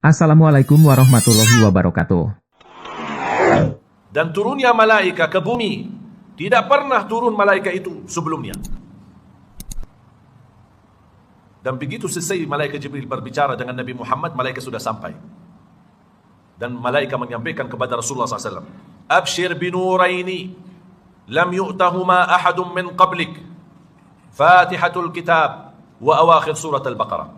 Assalamualaikum warahmatullahi wabarakatuh. Dan turunnya malaika ke bumi, tidak pernah turun malaika itu sebelumnya. Dan begitu selesai malaika Jibril berbicara dengan Nabi Muhammad, malaika sudah sampai. Dan malaika menyampaikan kepada Rasulullah SAW, Abshir binuraini, lam yu'tahuma ahadun min qablik, Fatihatul Kitab, wa awakhir surat Al-Baqarah.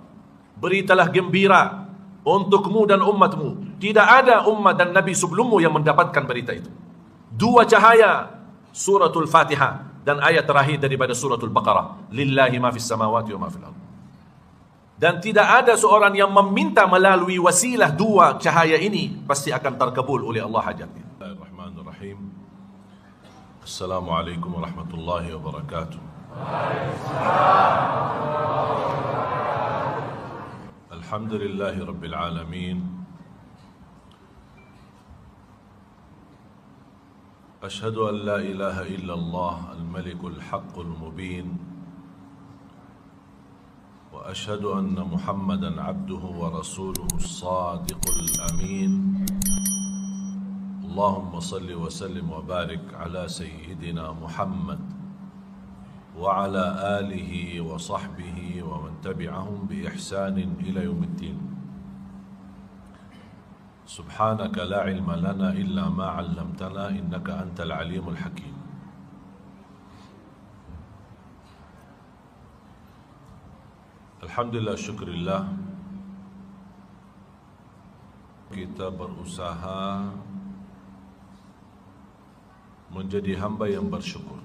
Beritalah gembira untukmu dan umatmu. Tidak ada umat dan Nabi sebelummu yang mendapatkan berita itu. Dua cahaya, suratul Fatihah dan ayat terakhir daripada suratul Baqarah. Lillahi ma fis samawati wa ma fil ardh. Dan tidak ada seorang yang meminta melalui wasilah dua cahaya ini pasti akan terkabul oleh Allah hajatnya. Bismillahirrahmanirrahim. Assalamualaikum warahmatullahi wabarakatuh. Alhamdulillahi Rabbil Alamin. Ashhadu an la ilaha illallah al-malikul haqqul mubin. Wa ashhadu anna Muhammadan abduhu wa rasuluhu as-sadiqul amin. Allahumma salli wa sallim wa barik ala sayyidina Muhammad wa ala alihi wa sahbihi wa man tabi'ahum bi ihsanin ila yaumiddin. Subhanaka la ilma lana illa ma 'allamtana innaka antal alimul hakim. Alhamdulillah, syukurillah, kita berusaha menjadi hamba yang bersyukur.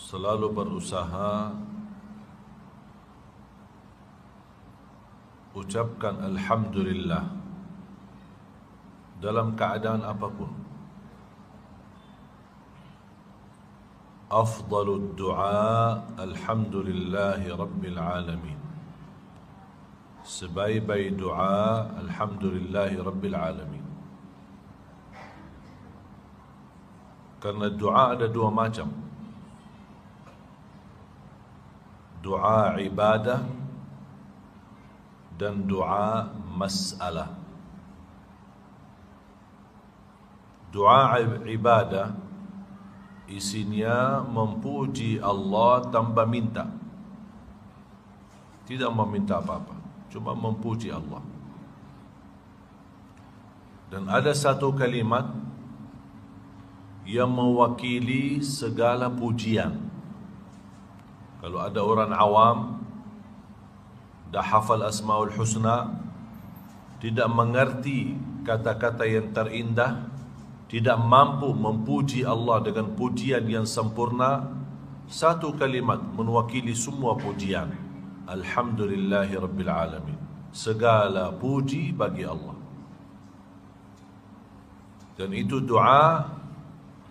Selalu berusaha ucapkan Alhamdulillah dalam keadaan apapun. Afdalud du'a Alhamdulillahi Rabbil Alamin. Sebaik-baik doa Alhamdulillahi Rabbil Alamin. Karena doa ada dua macam. Doa ibadah dan doa masalah. Doa ibadah isinya memuji Allah tanpa minta. Tidak meminta apa-apa, cuma memuji Allah. Dan ada satu kalimat yang mewakili segala pujian. Kalau ada orang awam dah hafal Asmaul Husna, tidak mengerti kata-kata yang terindah, tidak mampu memuji Allah dengan pujian yang sempurna, satu kalimat mewakili semua pujian. Alhamdulillahi Rabbil Alamin. Segala puji bagi Allah. Dan itu doa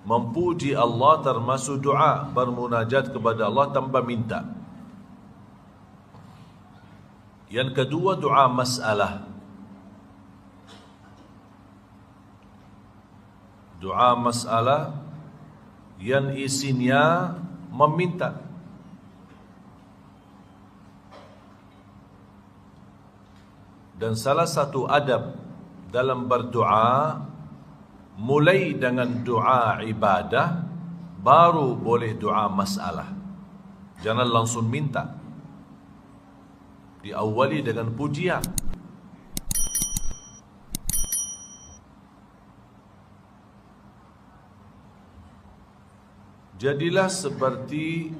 memuji Allah, termasuk doa bermunajat kepada Allah tanpa minta. Yang kedua, doa masalah. Doa masalah yang isinya meminta. Dan salah satu adab dalam berdoa, mulai dengan doa ibadah, baru boleh doa masalah. Jangan langsung minta. Diawali dengan pujian. Jadilah seperti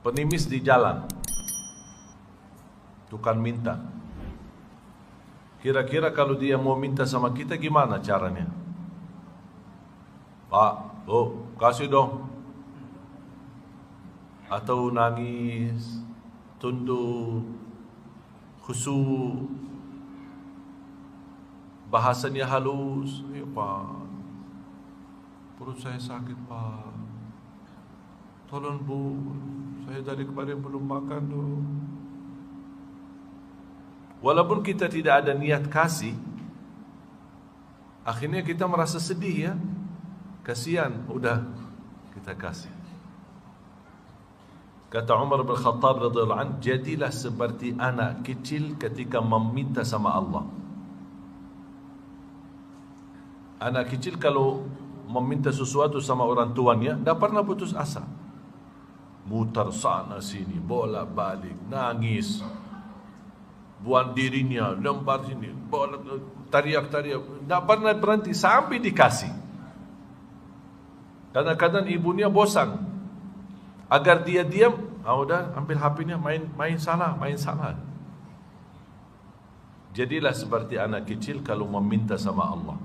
pengemis di jalan, tukang minta. Kira-kira kalau dia mau minta sama kita gimana caranya? Pak, kasih dong. Atau nangis, tunduk, khusyuk, bahasanya halus. Ya Pak, perut saya sakit Pak, tolong Bu, saya dari kemarin belum makan tuh. Walaupun kita tidak ada niat kasih, akhirnya kita merasa sedih ya. Kasihan, udah kita kasih. Kata Umar bin Khattab radhiyallahu anhu, jadilah seperti anak kecil ketika meminta sama Allah. Anak kecil kalau meminta sesuatu sama orang tuanya, tak pernah putus asa. Mutar sana sini, bolak balik, nangis, buang dirinya, lempar sini, teriak-teriak, tak pernah berhenti sampai dikasih. Kadang-kadang ibunya bosan. Agar dia diam, udah ambil HP-nya, main sana. Jadilah seperti anak kecil kalau meminta sama Allah.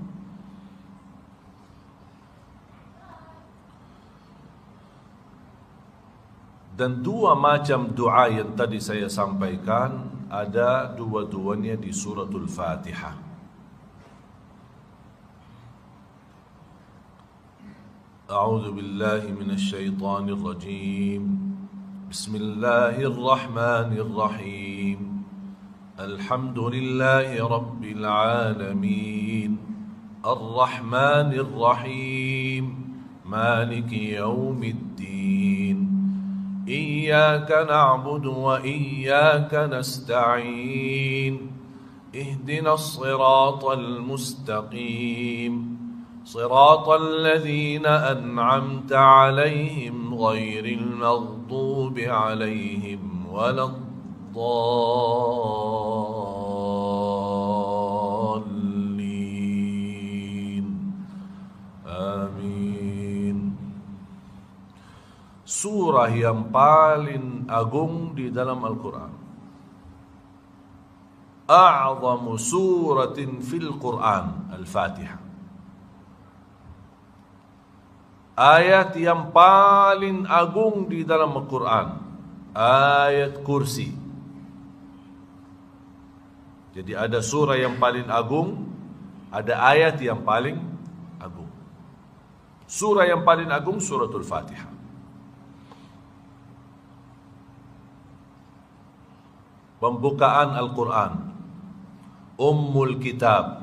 Dan dua macam doa yang tadi saya sampaikan, ada dua-duanya di suratul Fatihah. أعوذ بالله من الشيطان الرجيم بسم الله الرحمن الرحيم الحمد لله رب العالمين الرحمن الرحيم مالك يوم الدين إياك نعبد وإياك نستعين اهدنا الصراط المستقيم صراط الذين أنعمت عليهم غير المغضوب عليهم ولا الضالين آمين. Surah yang paling agung di dalam Al-Quran, a'zamu suratin fil Quran, Al-Fatihah. Ayat yang paling agung di dalam Al-Quran, ayat kursi. Jadi ada surah yang paling agung, ada ayat yang paling agung. Surah yang paling agung suratul Fatihah. Pembukaan Al-Quran, Ummul Kitab,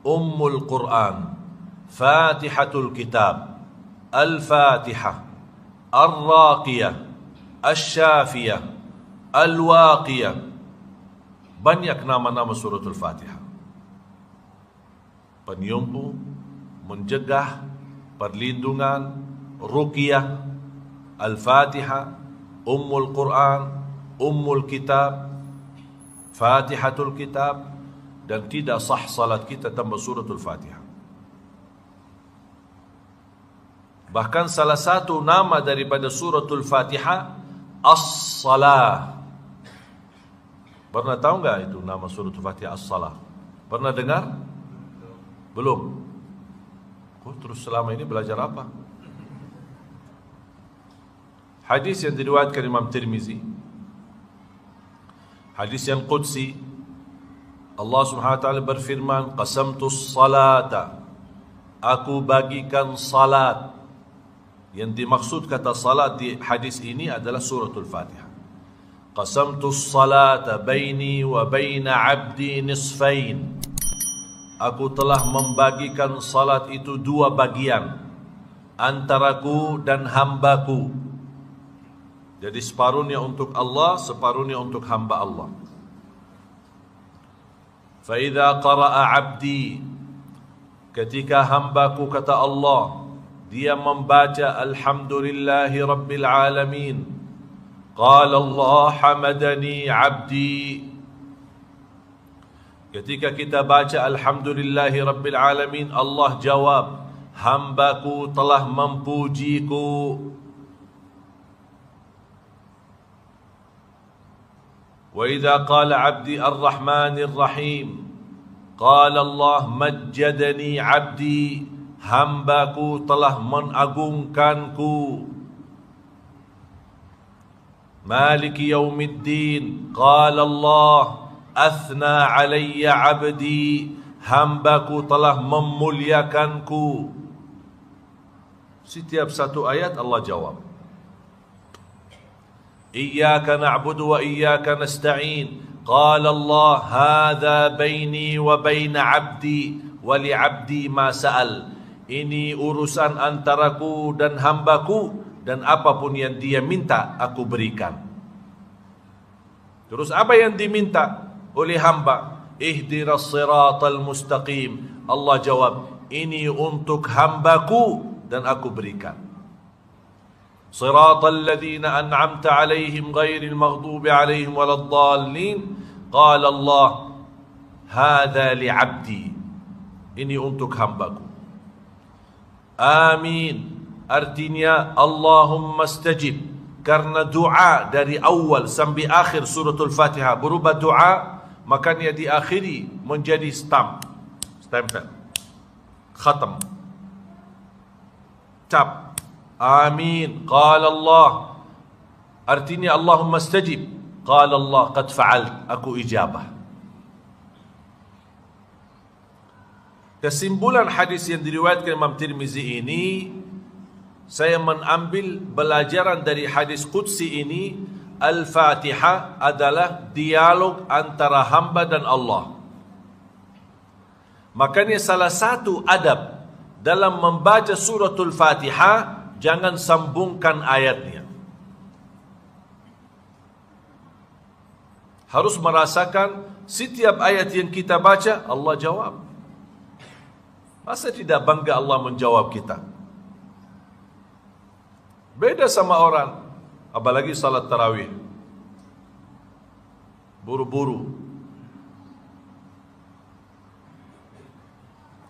Ummul Quran, Fatihatul Kitab, Al-Fatihah, Ar-Raqiyah, Asy-Syafiyah, Al-Waqiyah. Banyak nama-nama suratul Fatihah. Penyembuh, mencegah, perlindungan, ruqyah, Al-Fatihah, Ummul Quran, Ummul Kitab, Fatihatul Kitab. Dan tidak sah salat kita tanpa suratul Fatihah. Bahkan salah satu nama daripada suratul Fatihah, As-Salah. Pernah tahu enggak itu nama suratul Fatihah, As-Salah? Pernah dengar? Belum? Kok terus selama ini belajar apa? Hadis yang diriwayatkan Imam Tirmizi, hadis yang qudsi, Allah Subhanahu wa taala berfirman, qasamtus salata, aku bagikan salat. Yang dimaksud kata salat di hadis ini adalah suratul Fatihah. Qasamtus salata baini wa baina abdi nisfain. Aku telah membagikan salat itu dua bagian, antaraku dan hambaku. Jadi separuhnya untuk Allah, separuhnya untuk hamba Allah. Fa idza qara'a abdi, ketika hambaku, kata Allah, dia membaca Alhamdulillahi Rabbil Alamin, qala Allah hamadani abdi. Ketika kita baca Alhamdulillahi Rabbil Alamin, Allah jawab, hambaku telah memujiku. Wa idza qala abdi Ar-Rahmanir Rahim, qala Allah majjadani abdi, hambaku telah mengagungkanku. Maliki yaumiddin, qala Allah athna alayya abdi, hambaku telah memuliakanku. Setiap satu ayat Allah jawab. Iyyaka na'budu wa iyyaka nasta'in, qala Allah hadza baini wa baina abdi wa li abdi ma sa'al. Ini urusan antaraku dan hambaku, dan apapun yang dia minta aku berikan. Terus apa yang diminta oleh hamba? Ihdinas siratal mustaqim. Allah jawab, ini untuk hambaku dan aku berikan. Siratal ladzina an'amta alaihim ghairil maghdubi alaihim waladdallin. Qala Allah, hadza li'abdi. Ini untuk hambaku. Amin. Artinya Allahumma stajib. Karena doa dari awal sampai akhir suratul Fatihah berubah doa, makanya diakhiri menjadi stempel, khatam, cap. Amin. Qala Allah. Artinya Allahumma stajib. Qala Allah, qad fa'alt. Aku ijabah. Kesimpulan hadis yang diriwayatkan Imam Tirmizi ini, saya mengambil pelajaran dari hadis qudsi ini. Al-Fatihah adalah dialog antara hamba dan Allah. Makanya salah satu adab dalam membaca suratul Fatihah, jangan sambungkan ayatnya. Harus merasakan setiap ayat yang kita baca Allah jawab. Masa tidak bangga Allah menjawab kita? Beda sama orang, apalagi salat tarawih, buru-buru.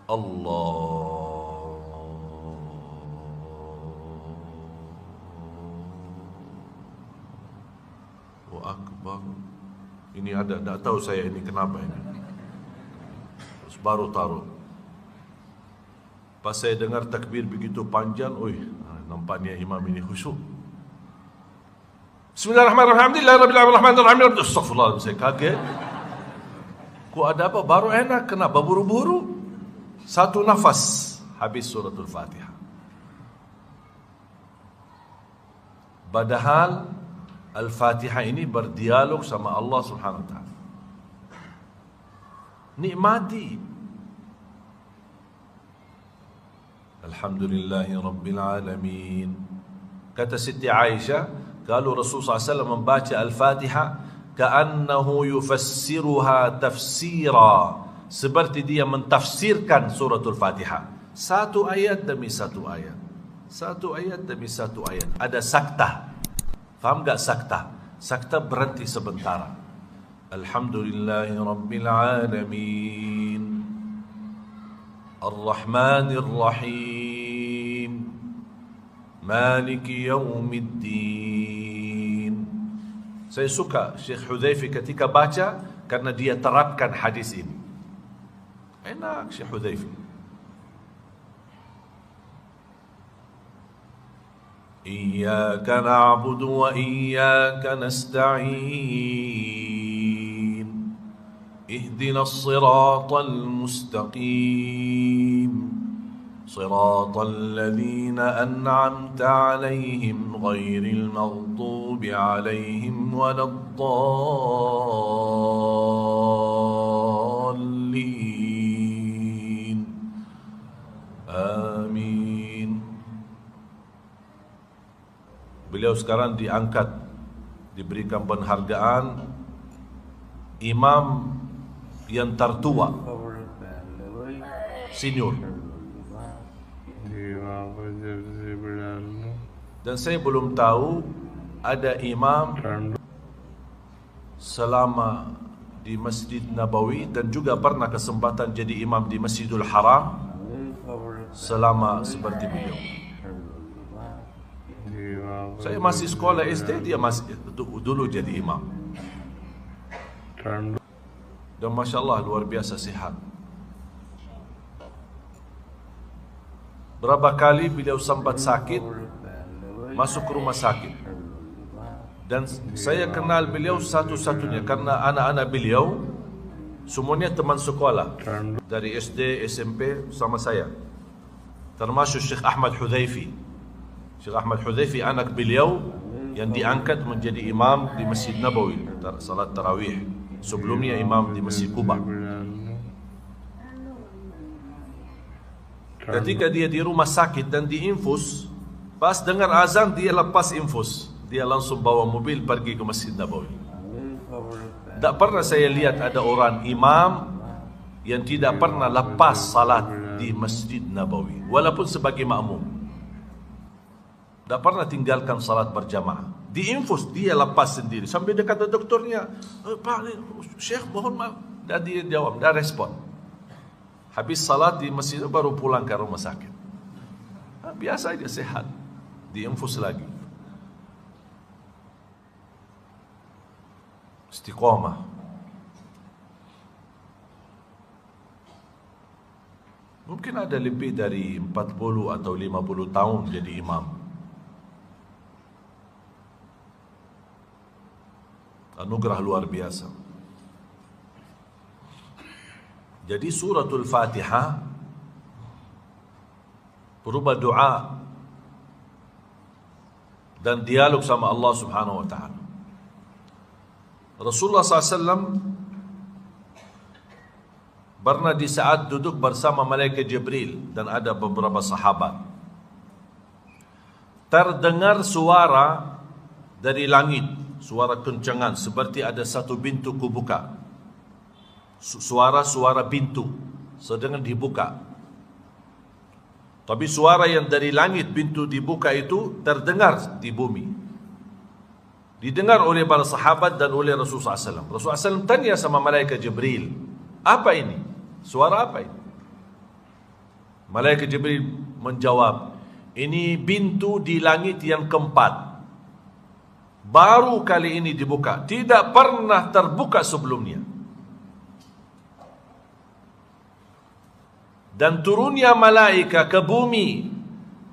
Allahu Akbar. Ini ada, tak tahu saya ini kenapa ini. Terus baru taruh. Pas saya dengar takbir begitu panjang, nampaknya imam ini khusyuk. Bismillahirrahmanirrahim. Alhamdulillahirrahmanirrahim. Astagfirullah, saya kaget. Kok ada apa? Baru enak, kenapa buru-buru? Satu nafas habis suratul Fatihah. Padahal Al-Fatihah ini berdialog sama Allah Subhanahu wa taala. Nikmati. Alhamdulillahi Rabbil Alamin. Kata Siti Aisyah, kalau Rasulullah SAW membaca Al-Fatihah, ka'annahu yufassiruha tafsira, seperti dia mentafsirkan suratul Fatihah. Satu ayat demi satu ayat. Satu ayat demi satu ayat. Ada sakta. Faham tak sakta? Sakta berhenti sebentar. Alhamdulillahi Rabbil Alamin. Ar-Rahmanir Rahim. Maliki Yaumiddin. Saya suka Syekh Hudzaifah ketika baca karena dia terapkan hadis ini. Enak Syekh Hudzaifah. Iyyaka na'budu wa iyyaka nasta'in. Ihdinas siratal mustaqim. Siratal ladzina an'amta 'alaihim ghairil maghdubi 'alaihim waladdallin. Amin. Beliau sekarang diangkat, diberikan penghargaan imam yang tertua, senior. Dan saya belum tahu ada imam selama di Masjid Nabawi dan juga pernah kesempatan jadi imam di Masjidul Haram selama seperti beliau. Saya masih sekolah SD, dia masih dulu jadi imam. Dan Masya Allah luar biasa sihat. Berapa kali beliau sempat sakit, masuk ke rumah sakit. Dan saya kenal beliau satu-satunya karena anak-anak beliau semuanya teman sekolah dari SD, SMP sama saya. Termasuk Syekh Ahmad Hudzaifah. Syekh Ahmad Hudzaifah anak beliau yang diangkat menjadi imam di Masjid Nabawi salat tarawih. Sebelumnya imam di Masjid Kuba. Ketika dia di rumah sakit dan diinfus, Pas dengar azan, dia lepas infus. Dia langsung bawa mobil pergi ke Masjid Nabawi. Tak pernah saya lihat ada orang imam yang tidak pernah lepas salat di Masjid Nabawi, walaupun sebagai makmum. Tak pernah tinggalkan salat berjamaah. Di infus dia lepas sendiri sampai dia kata doktornya, Pak, Syekh mohon maaf. Dan dia jawab, dah respon. Habis salat di masjid baru pulang ke rumah sakit. Biasa dia sehat. Di infus lagi. Istiqamah. Mungkin ada lebih dari 40 atau 50 tahun jadi imam. Anugerah luar biasa. Jadi suratul Fatihah berupa doa dan dialog sama Allah Subhanahu wa taala. Rasulullah SAW pernah di saat duduk bersama malaikat Jibril dan ada beberapa sahabat, terdengar suara dari langit, suara kencangan seperti ada satu pintu kubuka. Suara pintu sedang dibuka. Tapi suara yang dari langit pintu dibuka itu terdengar di bumi. Didengar oleh para sahabat dan oleh Rasulullah SAW. Rasulullah SAW tanya sama malaikat Jibril, apa ini? Suara apa ini? Malaikat Jibril menjawab, ini pintu di langit yang keempat. Baru kali ini dibuka. Tidak pernah terbuka sebelumnya. Dan turunnya malaikat ke bumi,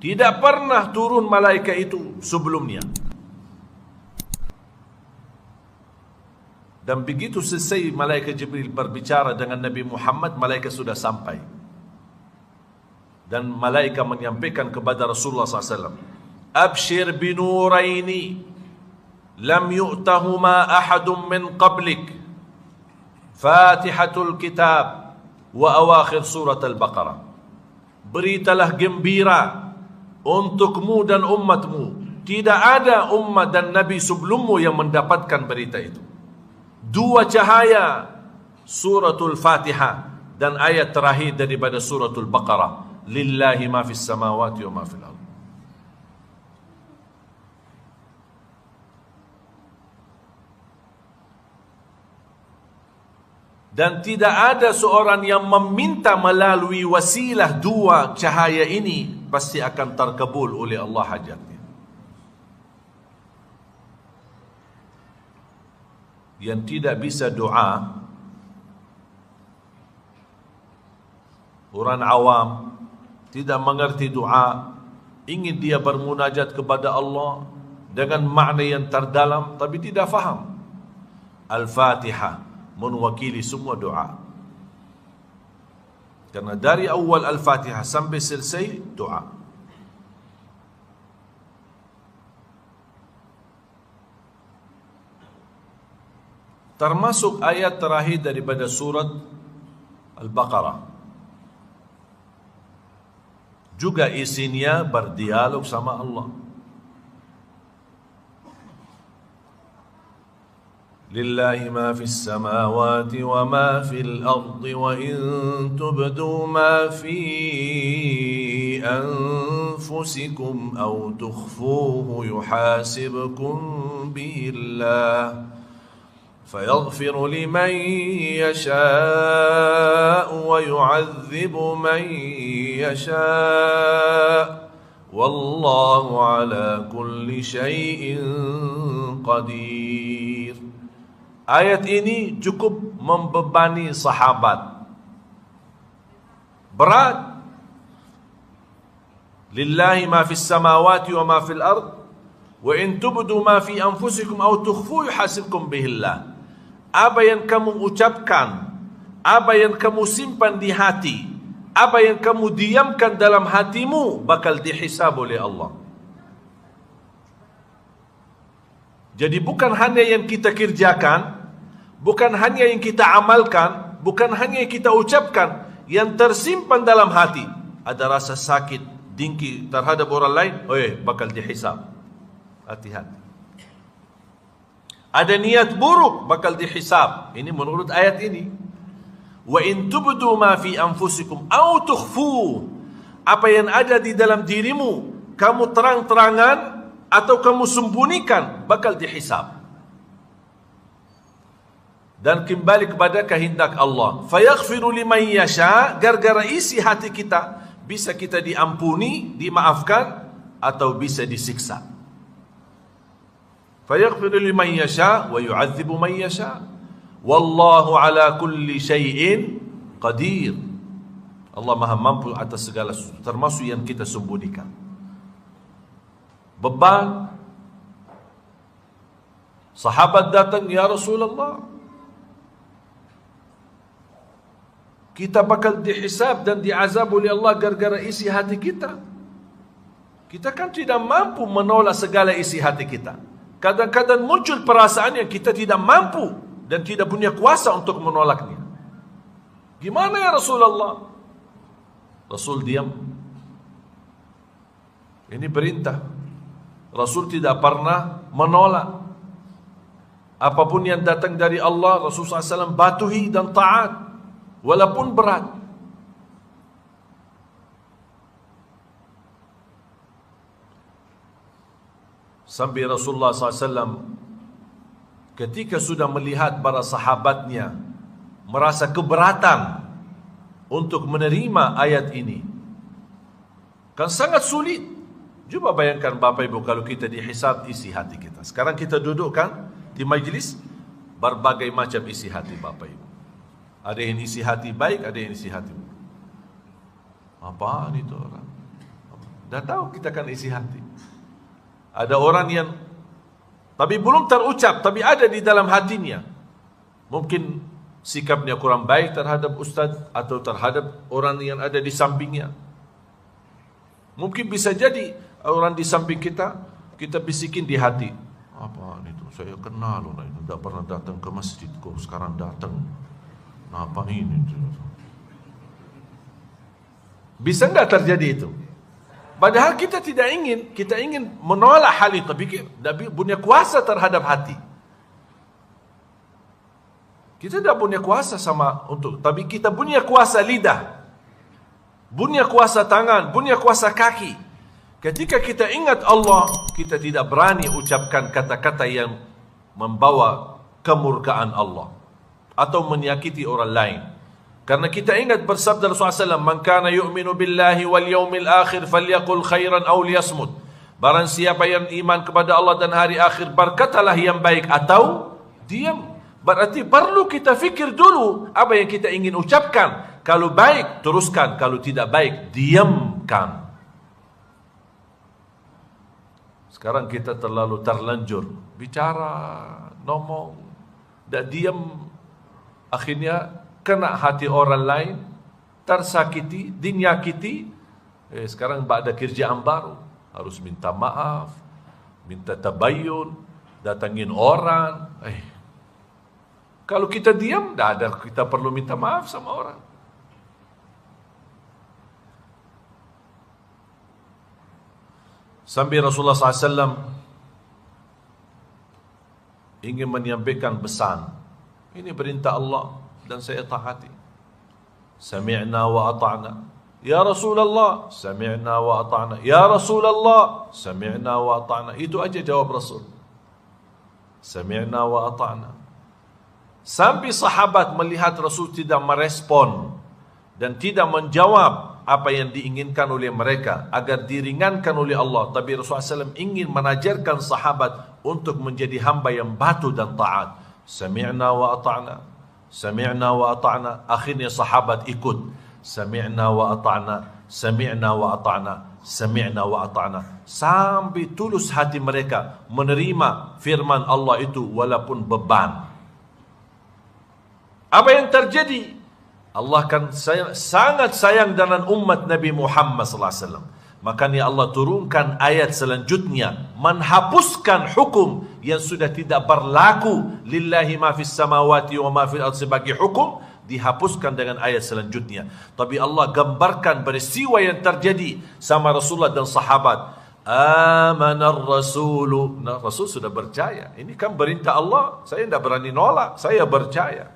tidak pernah turun malaikat itu sebelumnya. Dan begitu selesai malaikat Jibril berbicara dengan Nabi Muhammad, malaikat sudah sampai. Dan malaikat menyampaikan kepada Rasulullah SAW, Abshir binuraini lam yu'tahuma ahadun min qablik, Fatihatul Kitab wa awakhir surat Al-Baqarah. Beritalah gembira untukmu dan umatmu. Tidak ada umat dan nabi sebelummu yang mendapatkan berita itu. Dua cahaya, suratul Fatihah dan ayat terakhir daripada suratul Baqarah. Lillahi ma fis samawati wa ma fil ardh. Dan tidak ada seorang yang meminta melalui wasilah dua cahaya ini pasti akan terkabul oleh Allah hajatnya. Yang tidak bisa doa, orang awam tidak mengerti doa, ingin dia bermunajat kepada Allah dengan makna yang terdalam tapi tidak faham. Al-Fatihah menwakili semua doa. Karena dari awal Al-Fatihah sampai selesai doa. Termasuk ayat terakhir daripada surat Al-Baqarah. Juga isinya berdialog sama Allah. Lillahi ma fis samawati wa ma fil ardi wa in tubdu ma fi anfusikum aw tukhfuhu yuhasibkum bihi Allah فيغفر لمن يشاء ويعذب من يشاء والله على كل شيء قدير. Ayat ini cukup membebani sahabat. Berat. Lillahi ma fis samawati wa ma fil ard wa in tubdu ma fi anfusikum aw tukhfu yuhasibkum bihi Allah. Apa yang kamu ucapkan, apa yang kamu simpan di hati, apa yang kamu diamkan dalam hatimu bakal dihisab oleh Allah. Jadi bukan hanya yang kita kerjakan, bukan hanya yang kita amalkan, bukan hanya yang kita ucapkan, yang tersimpan dalam hati. Ada rasa sakit, dengki terhadap orang lain, bakal dihisab. Hati-hati. Ada niat buruk, bakal dihisab. Ini menurut ayat ini. Wa in tubdu ma fi anfusikum aw tukhfu, apa yang ada di dalam dirimu, kamu terang-terangan atau kamu sembunyikan, bakal dihisab. Dan kembali kepada kehendak Allah. Fayaghfiru liman yasha, gara-gara isi hati kita, bisa kita diampuni, dimaafkan, atau bisa disiksa. Fayaghfiru liman yasha wa yu'adzibu man yasha. Wallahu ala kulli syai'in qadir. Allah Maha mampu atas segala sesuatu, termasuk yang kita sembunyikan. Beban. Sahabat datang, ya Rasulullah, kita bakal dihisab dan diazab oleh Allah gara-gara isi hati kita. Kita kan tidak mampu menolak segala isi hati kita. Kadang-kadang muncul perasaan yang kita tidak mampu dan tidak punya kuasa untuk menolaknya. Gimana ya Rasulullah? Rasul diam. Ini perintah. Rasul tidak pernah menolak. Apapun yang datang dari Allah, Rasulullah SAW patuhi dan taat, walaupun berat. Sampai Rasulullah SAW ketika sudah melihat para sahabatnya merasa keberatan untuk menerima ayat ini, kan sangat sulit. Coba bayangkan Bapak Ibu, kalau kita dihisab isi hati kita. Sekarang kita dudukkan di majlis, berbagai macam isi hati Bapak Ibu. Ada yang isi hati baik, ada yang isi hati buruk. Apaan itu orang? Dah tahu kita kan isi hati. Ada orang yang tapi belum terucap, tapi ada di dalam hatinya. Mungkin sikapnya kurang baik terhadap ustaz atau terhadap orang yang ada di sampingnya. Mungkin bisa jadi orang di samping kita, kita bisikin di hati. Apaan itu? Saya kenal orang itu, tidak pernah datang ke masjid, kok sekarang datang. Apa ini? Bisa enggak terjadi itu? Padahal kita tidak ingin, kita ingin menolak hal itu, tapi tidak punya kuasa terhadap hati. Kita tidak punya kuasa tapi kita punya kuasa lidah, punya kuasa tangan, punya kuasa kaki. Ketika kita ingat Allah, kita tidak berani ucapkan kata-kata yang membawa kemurkaan Allah atau menyakiti orang lain. Karena kita ingat bersabda Rasulullah SAW, "Man kana yu'minu billahi wal yawmil akhir falyaqul khairan aw liyasmut." Barang siapa yang iman kepada Allah dan hari akhir, berkatalah yang baik atau diam. Berarti perlu kita fikir dulu apa yang kita ingin ucapkan. Kalau baik, teruskan. Kalau tidak baik, diamkan. Sekarang kita terlalu terlanjur bicara, ngomong, dan diam. Akhirnya kena hati orang lain, tersakiti, dinyakiti. Sekarang ada kerjaan baru, harus minta maaf, minta tabayyun, datangin orang. Kalau kita diam, tidak ada kita perlu minta maaf sama orang. Sampai Rasulullah SAW ingin menyampaikan pesan. Ini perintah Allah dan saya taati. Sami'na wa ata'na. Ya Rasulullah, sami'na wa ata'na. Ya Rasulullah, sami'na wa ata'na. Itu aja jawab Rasul. Sami'na wa ata'na. Sampai sahabat melihat Rasul tidak merespon dan tidak menjawab apa yang diinginkan oleh mereka agar diringankan oleh Allah. Tapi Rasulullah SAW ingin menajarkan sahabat untuk menjadi hamba yang patuh dan taat. Sami'na wa ata'na. Sami'na wa ata'na. Akhirnya sahabat ikut. Sami'na wa ata'na. Sami'na wa ata'na. Sami'na wa ata'na. Sampai tulus hati mereka menerima firman Allah itu walaupun beban. Apa yang terjadi? Allah kan sangat sayang dengan umat Nabi Muhammad SAW. Makanya Allah turunkan ayat selanjutnya menghapuskan hukum yang sudah tidak berlaku. Lillahi ma fis samawati wa ma fil ardi sebagai hukum, dihapuskan dengan ayat selanjutnya. Tapi Allah gambarkan peristiwa yang terjadi sama Rasulullah dan sahabat. Amanar Rasulu. Nah, Rasul sudah percaya. Ini kan perintah Allah. Saya tidak berani nolak. Saya percaya.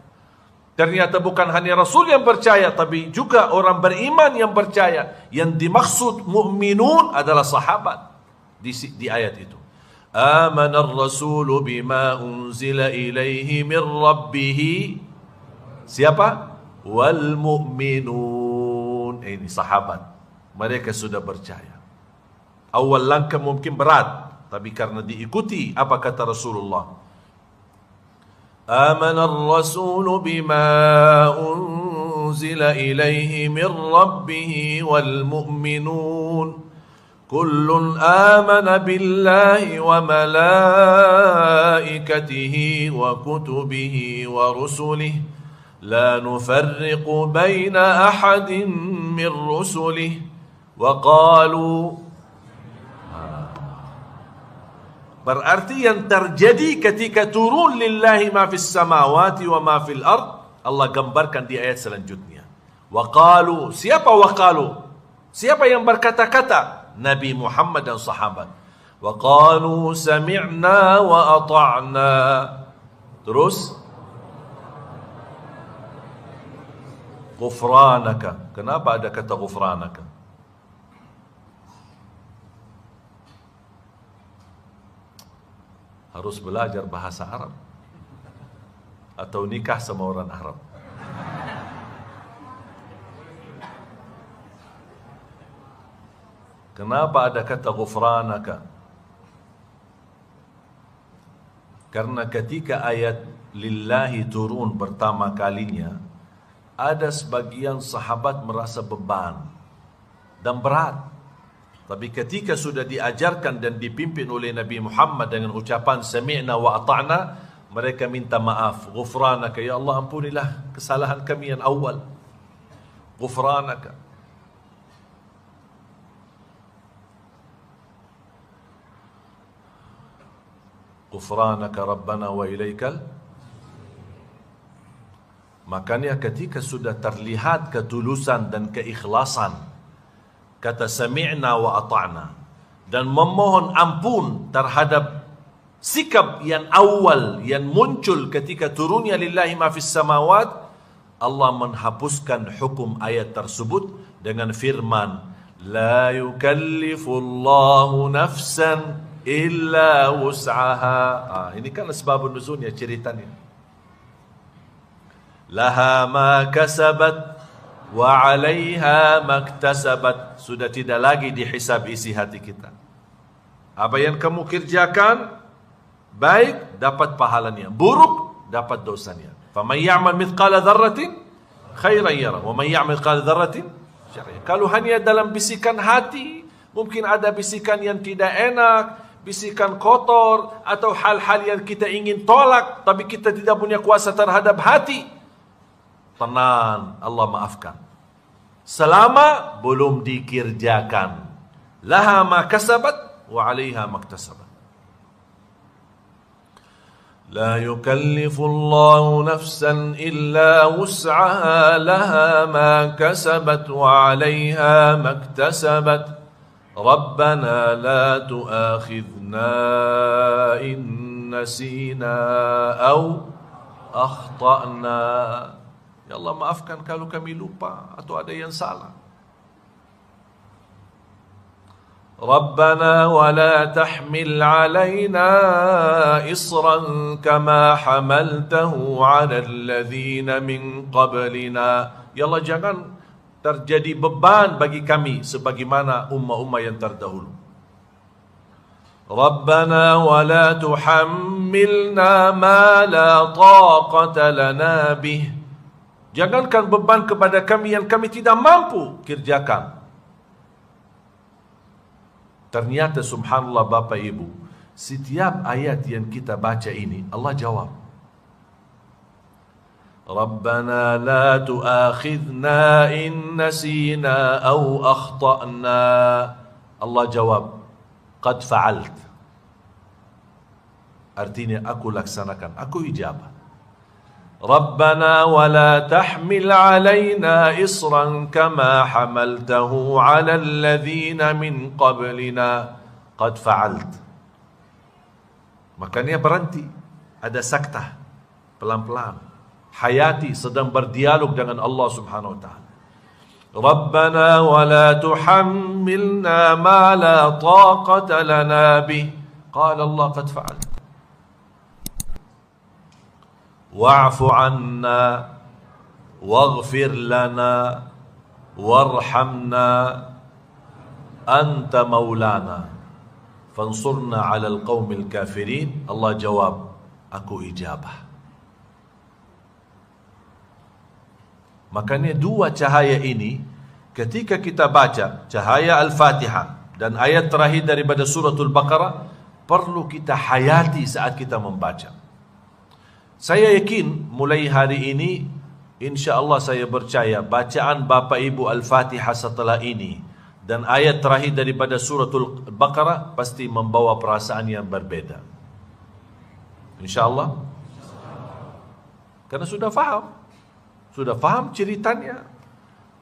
Ternyata bukan hanya Rasul yang percaya, tapi juga orang beriman yang percaya. Yang dimaksud mu'minun adalah sahabat di ayat itu. Amanar Rasulu bima unzila ilaihi min rabbihi. Siapa? Wal mu'minun. Ini sahabat. Mereka sudah percaya. Awal langkah mungkin berat, tapi karena diikuti apa kata Rasulullah. Amana ar-rasulu bima unzila ilaihi min rabbih wal mu'minun kullun amana billahi wa malaikatihi wa kutubihi wa rusulihi la nufarriqu baina ahadin min rusulihi wa qalu. Berarti yang terjadi ketika turun lillahi ma fis samawati wa ma fil ard, Allah gambarkan di ayat selanjutnya. Wa qalu, siapa wa qalu? Siapa yang berkata-kata? Nabi Muhammad dan sahabat. Wa qalu sami'na wa ata'na. Terus ghufranaka. Kenapa ada kata ghufranaka? Harus belajar bahasa Arab atau nikah sama orang Arab. Kenapa ada kata ghufranaka? Karena ketika ayat lillahi turun pertama kalinya, ada sebagian sahabat merasa beban dan berat. Tapi ketika sudah diajarkan dan dipimpin oleh Nabi Muhammad dengan ucapan sami'na wa ata'na, mereka minta maaf. Ghufranaka, ya Allah ampunilah kesalahan kami yang awal. Ghufranaka. Ghufranaka Rabbana wa ilaikal. Makanya ketika sudah terlihat ketulusan dan keikhlasan, kata sami'na wa ata'na, dan memohon ampun terhadap sikap yang awal yang muncul ketika turunnya lillahi ma fis samawat, Allah menghapuskan hukum ayat tersebut dengan firman la yukallifullahu nafsan illa wus'aha. Ini kan sebab nuzulnya ceritanya. Laha ma kasabat wa 'alaiha maktasabat. Sudah tidak lagi dihisab isi hati kita. Apa yang kamu kerjakan baik dapat pahalanya, buruk dapat dosanya. Faman ya'mal mithqala dzarratin khairan yarah wa man ya'mal mithqala dzarratin syarran. Kalau hanya dalam bisikan hati, mungkin ada bisikan yang tidak enak, bisikan kotor atau hal-hal yang kita ingin tolak, tapi kita tidak punya kuasa terhadap hati. Tenang, Allah maafkan. Selama belum dikerjakan. Laha ma kasabat wa 'alaiha maktasabat. La yukallifullahu nafsan illa wus'aha laha ma kasabat wa 'alaiha maktasabat. Rabbana la tu'akhidna in nasina aw akhta'na. Ya Allah maafkan kalau kami lupa atau ada yang salah. Rabbana wa la tahmil alaina isran kama hamaltahu ala alladhina min qablina. Ya Allah jangan terjadi beban bagi kami sebagaimana ummah-ummah yang terdahulu. Rabbana wa la tuhammilna ma la taqata lana bih. Jangankan beban kepada kami yang kami tidak mampu kerjakan. Ternyata subhanallah Bapak Ibu, setiap ayat yang kita baca ini Allah jawab. Rabbana la tu'akhidna in nasina aw akhta'na. Allah jawab, qad fa'alt. Artinya aku laksanakan, aku ijabah. Rabbana wa la tahmil alaina isran kama hamaltahu ala alladhina min qablina qad fa'alt. Makanya berhenti, ada saktah, pelan-pelan. Hayati sedang berdialog dengan Allah Subhanahu wa taala. Rabbana wa la tuhammilna ma la taqata lana bih. Qala Allah qad fa'alt. Wa'fu 'anna waghfir lana warhamna anta maulana fansurna 'alal qaumil kafirin. Allah jawab, aku ijabah. Makanya dua cahaya ini ketika kita baca cahaya Al-Fatihah dan ayat terakhir daripada suratul Baqarah perlu kita hayati saat kita membaca. Saya yakin mulai hari ini insya-Allah saya percaya bacaan Bapak Ibu Al-Fatihah setelah ini dan ayat terakhir daripada suratul Baqarah pasti membawa perasaan yang berbeda. Insya-Allah. Karena sudah faham ceritanya,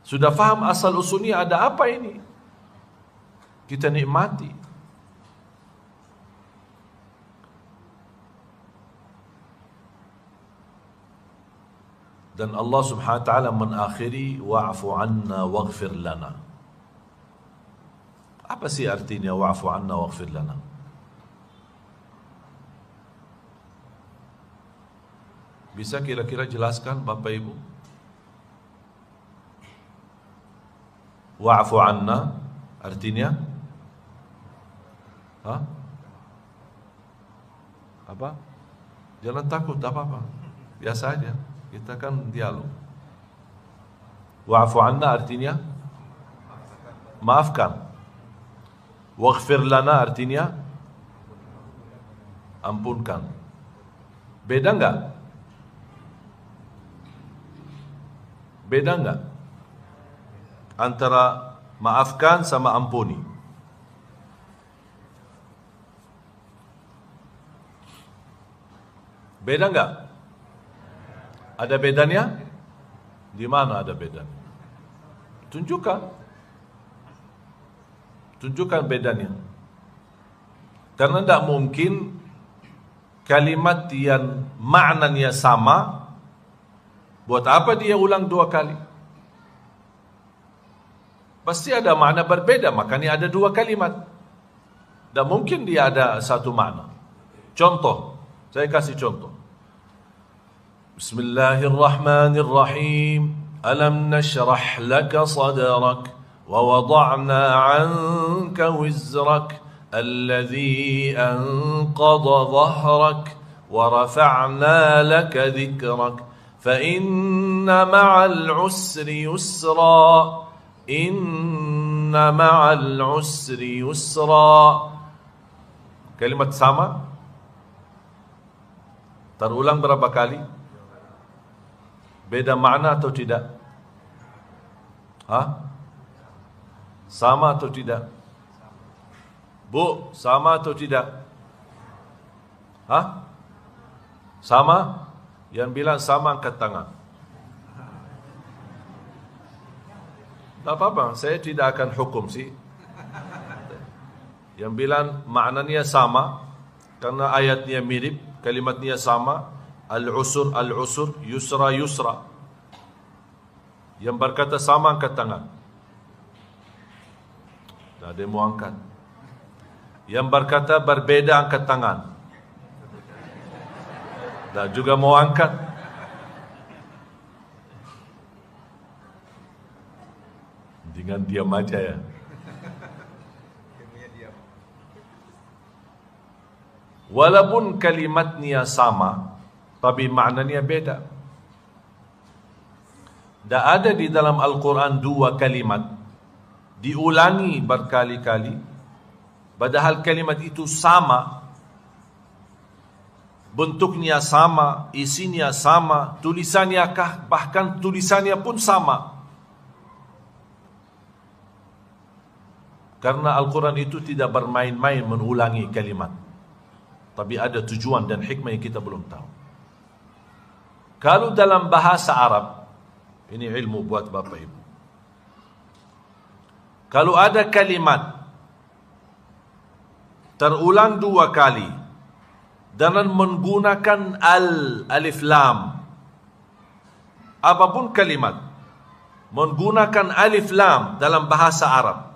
sudah faham asal usulnya ada apa ini. Kita nikmati. Dan Allah Subhanahu wa taala menakhiri wa'fu 'anna waghfir lana. Apa sih artinya wa'fu 'anna waghfir lana? Bisa kira-kira jelaskan Bapak Ibu? Wa'fu 'anna artinya apa? Jangan takut, tak apa-apa. Biasa aja. Kita kan dialog. Wa'fu 'anna artinya maafkan. Waghfir lana artinya ampunkan. Beda enggak? Beda enggak? Antara maafkan sama ampuni. Beda enggak? Ada bedanya? Di mana ada bedanya? Tunjukkan. Tunjukkan bedanya. Karena tidak mungkin kalimat yang maknanya sama, buat apa dia ulang dua kali? Pasti ada makna berbeda, makanya ada dua kalimat. Tak mungkin dia ada satu makna. Contoh, saya kasih contoh. Bismillahirrahmanirrahim. Alam nashrah laka sadrak wa wada'na 'anka wizrak alladhi anqadha dhahrak wa rafa'na laka dhikrak fa inna ma'al 'usri yusra inna ma'al 'usri yusra. Kalimat sama terulang berapa kali? Beda makna atau tidak? Sama atau tidak? Bu, sama atau tidak? Sama? Yang bilang sama angkat tangan. Tak apa-apa, saya tidak akan hukum sih. Yang bilang maknanya sama karena ayatnya mirip, kalimatnya sama. Al-usur, al-usur, yusra, yusra. Yang berkata sama angkat tangan. Tak ada yang mau angkat. Yang berkata berbeda angkat tangan. Tak juga mau angkat. Dengan diam aja ya. Walaupun kalimatnya sama, tapi maknanya beda. Tak ada di dalam Al-Quran dua kalimat diulangi berkali-kali, padahal kalimat itu sama, bentuknya sama, isinya sama, tulisannya bahkan tulisannya pun sama. Karena Al-Quran itu tidak bermain-main mengulangi kalimat, tapi ada tujuan dan hikmah yang kita belum tahu. Kalau dalam bahasa Arab, ini ilmu buat Bapak Ibu. Kalau ada kalimat terulang 2 kali dengan menggunakan alif lam, apapun kalimat menggunakan alif lam dalam bahasa Arab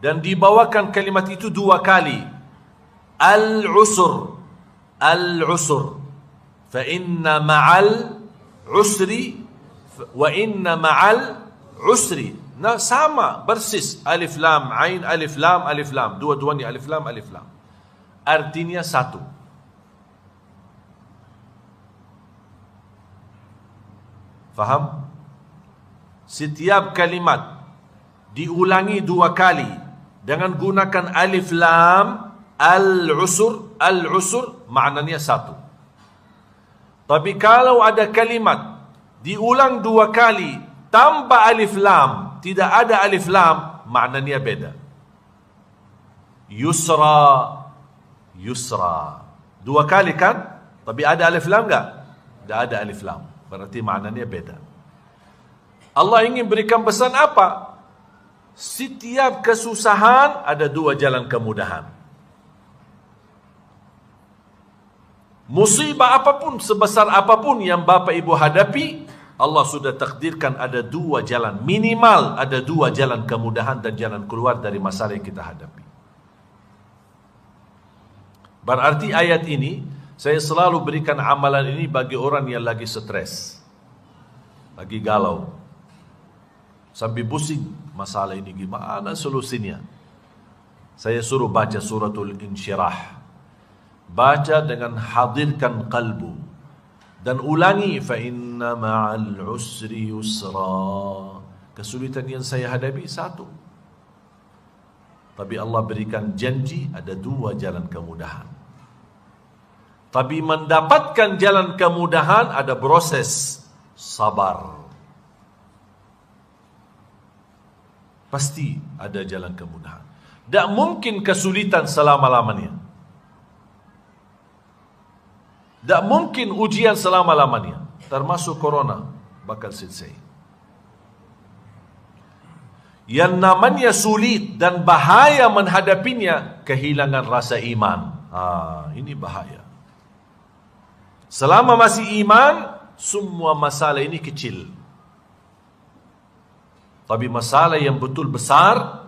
dan dibawakan kalimat itu 2 kali, al-usr, fa inna ma'al usri wa inna ma'al usri. Nah, sama persis, alif lam ain, alif lam, dua-duanya alif lam, artinya satu. Faham? Setiap kalimat diulangi 2 kali dengan gunakan alif lam, al-usr, maknanya satu. Tapi kalau ada kalimat diulang 2 kali tanpa alif lam, tidak ada alif lam, maknanya beda. Yusra, 2 kali kan? Tapi ada alif lam enggak? Tidak ada alif lam. Berarti maknanya beda. Allah ingin berikan pesan apa? Setiap kesusahan ada 2 jalan kemudahan. Musibah apapun, sebesar apapun yang Bapak Ibu hadapi, Allah sudah takdirkan ada 2 jalan. Minimal ada 2 jalan kemudahan dan jalan keluar dari masalah yang kita hadapi. Berarti ayat ini, saya selalu berikan amalan ini bagi orang yang lagi stres, lagi galau, sampai pusing masalah ini gimana solusinya. Saya suruh baca suratul Insyirah. Baca dengan hadirkan kalbu dan ulangi, fa inna ma'al usri yusra. Kesulitan yang saya hadapi satu, tapi Allah berikan janji ada 2 jalan kemudahan. Tapi mendapatkan jalan kemudahan ada proses sabar. Pasti ada jalan kemudahan. Tak mungkin kesulitan selama-lamanya. Tak mungkin ujian selama-lamanya. Termasuk corona bakal selesai. Yang namanya sulit dan bahaya menghadapinya, kehilangan rasa iman. Ini bahaya. Selama masih iman, semua masalah ini kecil. Tapi masalah yang betul besar,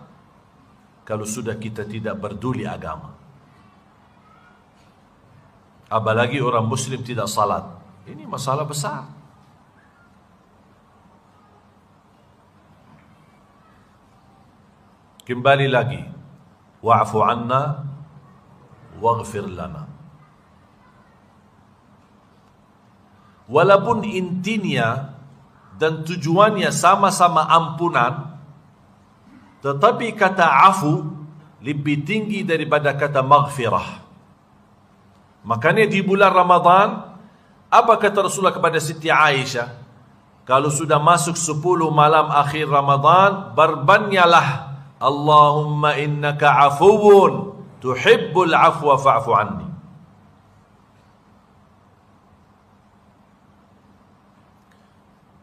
kalau sudah kita tidak peduli agama. Apalagi orang Muslim tidak salat. Ini masalah besar. Kembali lagi, wa'fu anna waghfir lana. Walaupun intinya dan tujuannya sama-sama ampunan, tetapi kata afu lebih tinggi daripada kata maghfirah. Makanya di bulan Ramadan, apa kata Rasulullah kepada Siti Aisyah? Kalau sudah masuk 10 malam akhir Ramadan, berbanyalah, Allahumma innaka afuwun tuhibbul afwa fa'fu anni.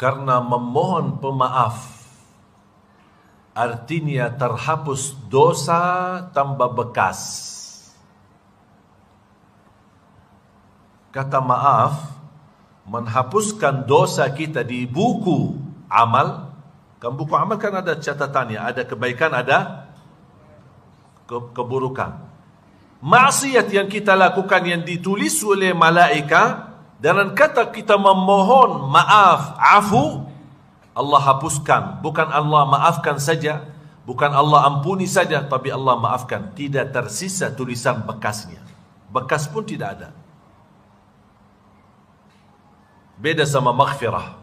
Karena memohon pemaaf artinya terhapus dosa tambah bekas. Kata maaf menghapuskan dosa kita di buku amal. Kan buku amal kan ada catatannya, ada kebaikan, ada keburukan. Maksiat yang kita lakukan yang ditulis oleh malaikat, dan kata kita memohon maaf, afu, Allah hapuskan. Bukan Allah maafkan saja, bukan Allah ampuni saja, tapi Allah maafkan. Tidak tersisa tulisan bekasnya. Bekas pun tidak ada. Beda sama maghfirah.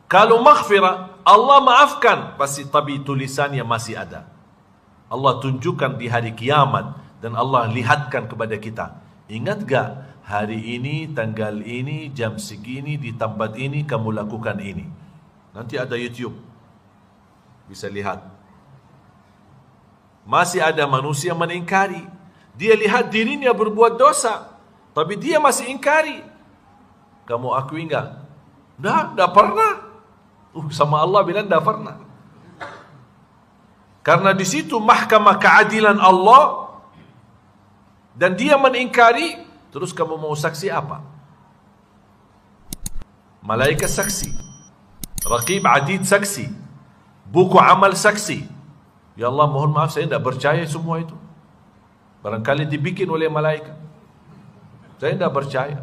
Kalau maghfirah, Allah maafkan, pasti tapi tulisannya masih ada. Allah tunjukkan di hari kiamat dan Allah lihatkan kepada kita. Ingat gak hari ini, tanggal ini, jam segini, di tempat ini kamu lakukan ini. Nanti ada YouTube, bisa lihat. Masih ada manusia mengingkari. Dia lihat dirinya berbuat dosa, tapi dia masih ingkari. Kamu akui enggak? Tidak pernah. Sama Allah bilang tidak pernah. Karena di situ mahkamah keadilan Allah dan dia mengingkari, terus kamu mau saksi apa? Malaikat saksi, Raqib Atid saksi, buku amal saksi. Ya Allah, mohon maaf saya tidak percaya semua itu. Barangkali dibikin oleh malaikat. Saya tidak percaya.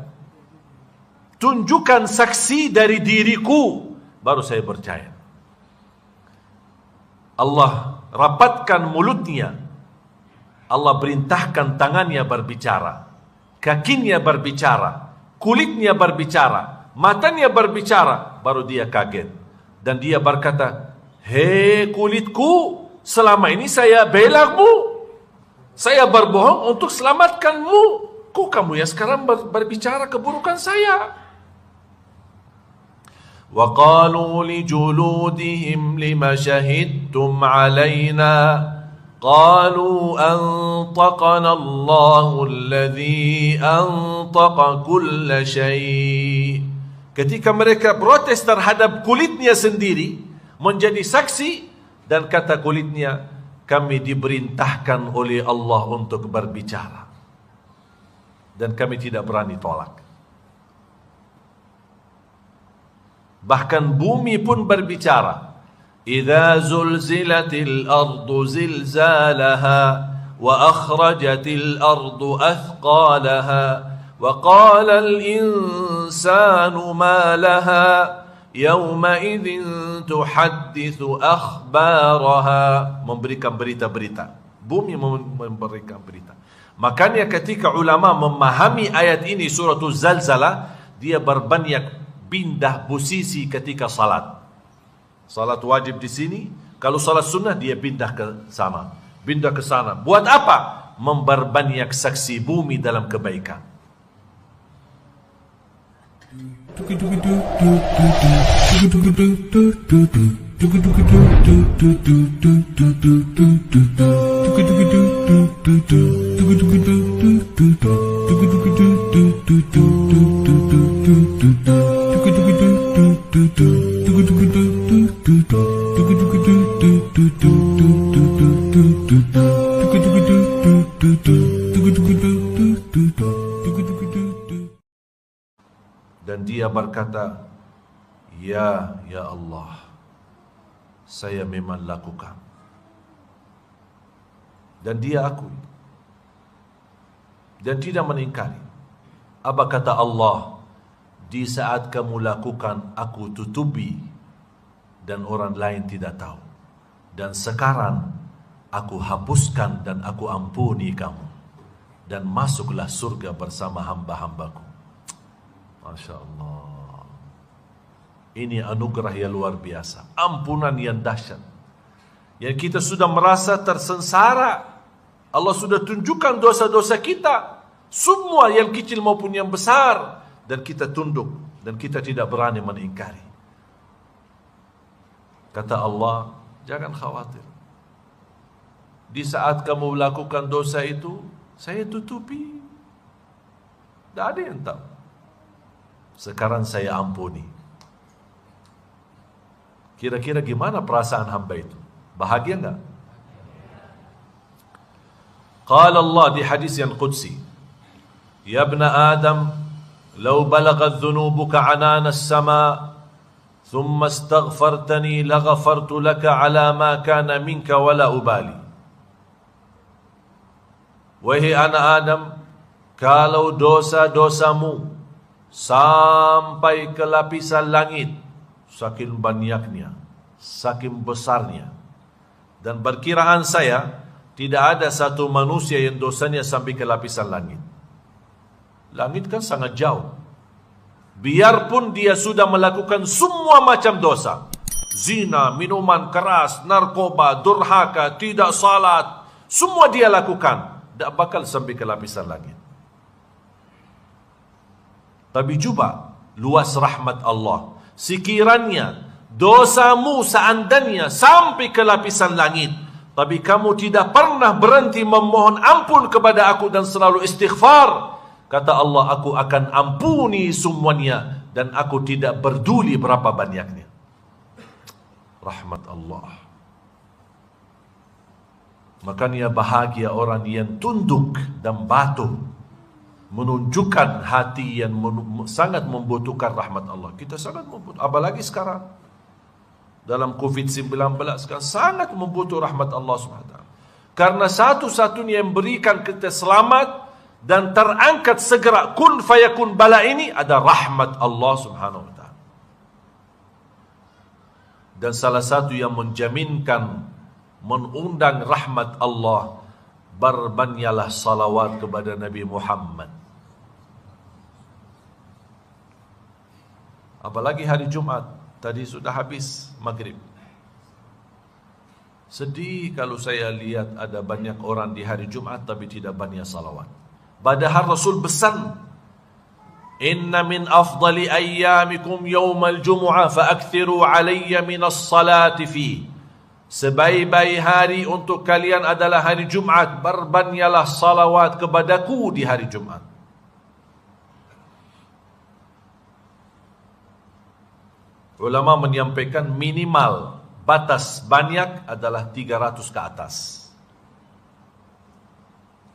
Tunjukkan saksi dari diriku, baru saya percaya. Allah rapatkan mulutnya. Allah perintahkan tangannya berbicara, kakinya berbicara, kulitnya berbicara, matanya berbicara, baru dia kaget. Dan dia berkata, hei kulitku, selama ini saya belamu, saya berbohong untuk selamatkanmu. Kok kamu ya sekarang berbicara keburukan saya? وَقَالُوا لِجُلُودِهِمْ لِمَ شَهِدْتُمْ عَلَيْنَا قَالُوا أَنطَقَنَا اللَّهُ الَّذِي أَنطَقَ كُلَّ شَيْءٍ. Ketika mereka protes terhadap kulitnya sendiri menjadi saksi, dan kata kulitnya, kami diperintahkan oleh Allah untuk berbicara dan kami tidak berani tolak. Bahkan bumi pun berbicara. Idza zulzilatil ardu zilzalaha wa akhrajatil ardu athqalaha wa qala al insanu ma laha yawma idzin tuhadditsu akhbaraha. Memberikan berita-berita. Bumi memberikan berita. Makanya ketika ulama memahami ayat ini suratul Zalzalah, dia berbanyak pindah posisi ketika salat. Salat wajib di sini, kalau salat sunnah dia pindah ke sana, pindah ke sana. Buat apa? Memperbanyak saksi bumi dalam kebaikan. Dan dia berkata, Ya Allah, saya memang lakukan. Dan dia akui. Dan tidak mengingkari. Apa kata Allah? Di saat kamu lakukan, aku tutupi dan orang lain tidak tahu. Dan sekarang aku hapuskan dan aku ampuni kamu. Dan masuklah surga bersama hamba-hambaku. Masya Allah. Ini anugerah yang luar biasa. Ampunan yang dahsyat. Yang kita sudah merasa tersengsara. Allah sudah tunjukkan dosa-dosa kita. Semua yang kecil maupun yang besar. Dan kita tunduk. Dan kita tidak berani mengingkari. Kata Allah, jangan khawatir. Di saat kamu melakukan dosa itu, saya tutupi. Tidak ada yang tahu. Sekarang saya ampuni. Kira-kira gimana perasaan hamba itu? Bahagia enggak? Qala Allah di hadis yang qudsi, Ya ibna Adam, law balagat dhunubuka anana as-sama, thumma astaghfartani laghafartu laka ala ma kana minka wala ubali. Wahai anak Adam, kalau dosa-dosamu sampai ke lapisan langit, saking banyaknya, saking besarnya, dan perkiraan saya tidak ada satu manusia yang dosanya sampai ke lapisan langit. Langit kan sangat jauh. Biarpun dia sudah melakukan semua macam dosa, zina, minuman keras, narkoba, durhaka, tidak salat, semua dia lakukan, tidak bakal sampai ke lapisan langit. Tapi coba luas rahmat Allah. Sekiranya dosamu seandainya sampai ke lapisan langit, tapi kamu tidak pernah berhenti memohon ampun kepada aku dan selalu istighfar, kata Allah, aku akan ampuni semuanya dan aku tidak peduli berapa banyaknya. Rahmat Allah. Makanya bahagia orang yang tunduk dan patuh, menunjukkan hati yang sangat membutuhkan rahmat Allah. Kita sangat membutuhkan, apalagi sekarang dalam COVID-19 sekarang sangat membutuhkan rahmat Allah SWT. Karena satu-satunya yang berikan kita selamat dan terangkat segera kun fayakun bala ini ada rahmat Allah Subhanahu wa taala. Dan salah satu yang menjaminkan, mengundang rahmat Allah, berbanyaklah salawat kepada Nabi Muhammad. Apalagi hari Jumat, tadi sudah habis maghrib. Sedih kalau saya lihat ada banyak orang di hari Jumat tapi tidak banyak salawat. Padahal Rasul pesan, inna min afdali ayyamikum yawmal jumu'ah fa'akthiru alayya minas salati fi. Sebaik-baik hari untuk kalian adalah hari Jumat, berbanyaklah salawat kepadaku di hari Jumat. Ulama menyampaikan minimal batas banyak adalah 300 ke atas.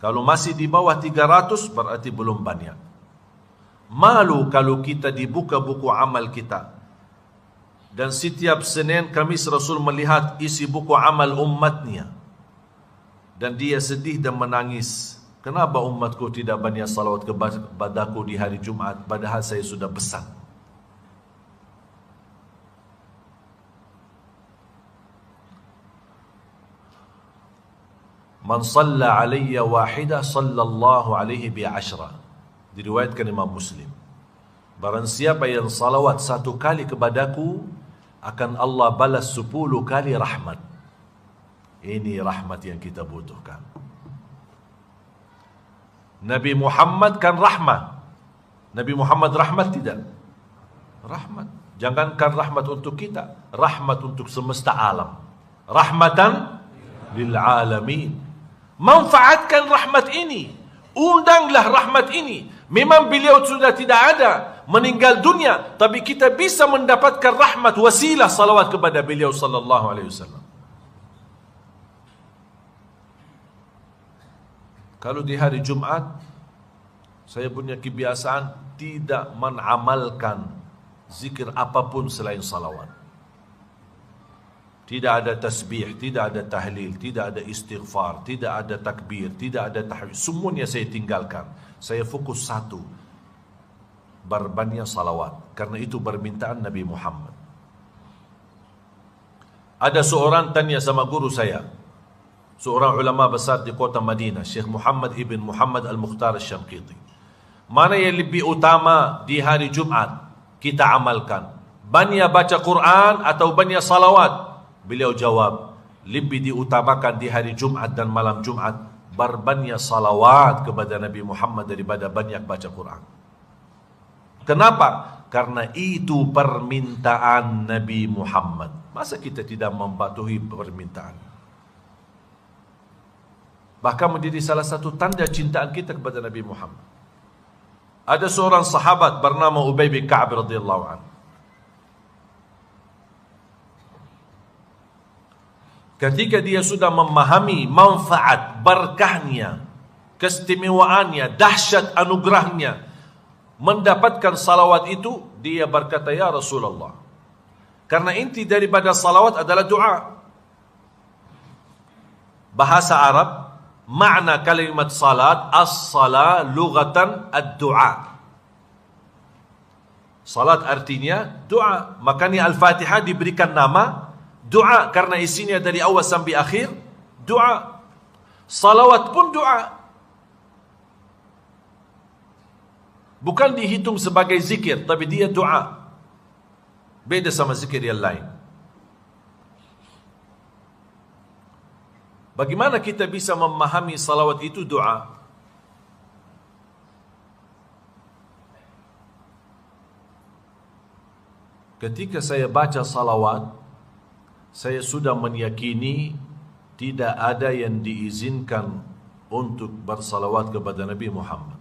Kalau masih di bawah 300 berarti belum banyak. Malu kalau kita dibuka buku amal kita, dan setiap Senin Kamis Rasul melihat isi buku amal umatnya, dan dia sedih dan menangis. Kenapa umatku tidak banyak salawat kepadaku di hari Jumat, padahal saya sudah pesan. Man salla alayya wahida sallallahu alaihi bi ashra. Diriwayatkan Imam Muslim. Barang siapa yang salawat satu kali kepadaku, akan Allah balas 10 kali rahmat. Ini rahmat yang kita butuhkan. Nabi Muhammad kan rahmat. Nabi Muhammad rahmat tidak? Rahmat. Jangankan rahmat untuk kita, rahmat untuk semesta alam. Rahmatan lil alamin. Manfaatkan rahmat ini, undanglah rahmat ini. Memang beliau sudah tidak ada, meninggal dunia, tapi kita bisa mendapatkan rahmat, wasilah salawat kepada beliau sallallahu alaihi wasallam. Kalau di hari Jumat, saya punya kebiasaan tidak mengamalkan zikir apapun selain salawat. Tidak ada tasbih, tidak ada tahlil, tidak ada istighfar, tidak ada takbir, tidak ada tahmid. Semuanya saya tinggalkan. Saya fokus satu, berbanyak salawat. Karena itu permintaan Nabi Muhammad. Ada seorang tanya sama guru saya, seorang ulama besar di kota Madinah, Syekh Muhammad ibn Muhammad al-Mukhtar al-Shanqiti. Mana yang lebih utama di hari Jumat kita amalkan? Banyak baca Quran atau banyak salawat? Beliau jawab, lebih diutamakan di hari Jumat dan malam Jumat berbanyak salawat kepada Nabi Muhammad daripada banyak baca Quran. Kenapa? Karena itu permintaan Nabi Muhammad. Masa kita tidak mematuhi permintaan? Bahkan menjadi salah satu tanda cintaan kita kepada Nabi Muhammad. Ada seorang sahabat bernama Ubay bin Ka'ab radhiyallahu anhu. Ketika dia sudah memahami manfaat, berkahnya, keistimewaannya, dahsyat anugerahnya, mendapatkan salawat itu, dia berkata, ya Rasulullah, karena inti daripada salawat adalah doa. Bahasa Arab, makna kalimat salat, as-salah lughatan ad-du'a. Salat artinya doa. Makanya Al-Fatihah diberikan nama doa karena isinya dari awal sampai akhir doa. Salawat pun doa. Bukan dihitung sebagai zikir, tapi dia doa. Beda sama zikir yang lain. Bagaimana kita bisa memahami salawat itu doa? Ketika saya baca salawat, saya sudah meyakini tidak ada yang diizinkan untuk bersalawat kepada Nabi Muhammad.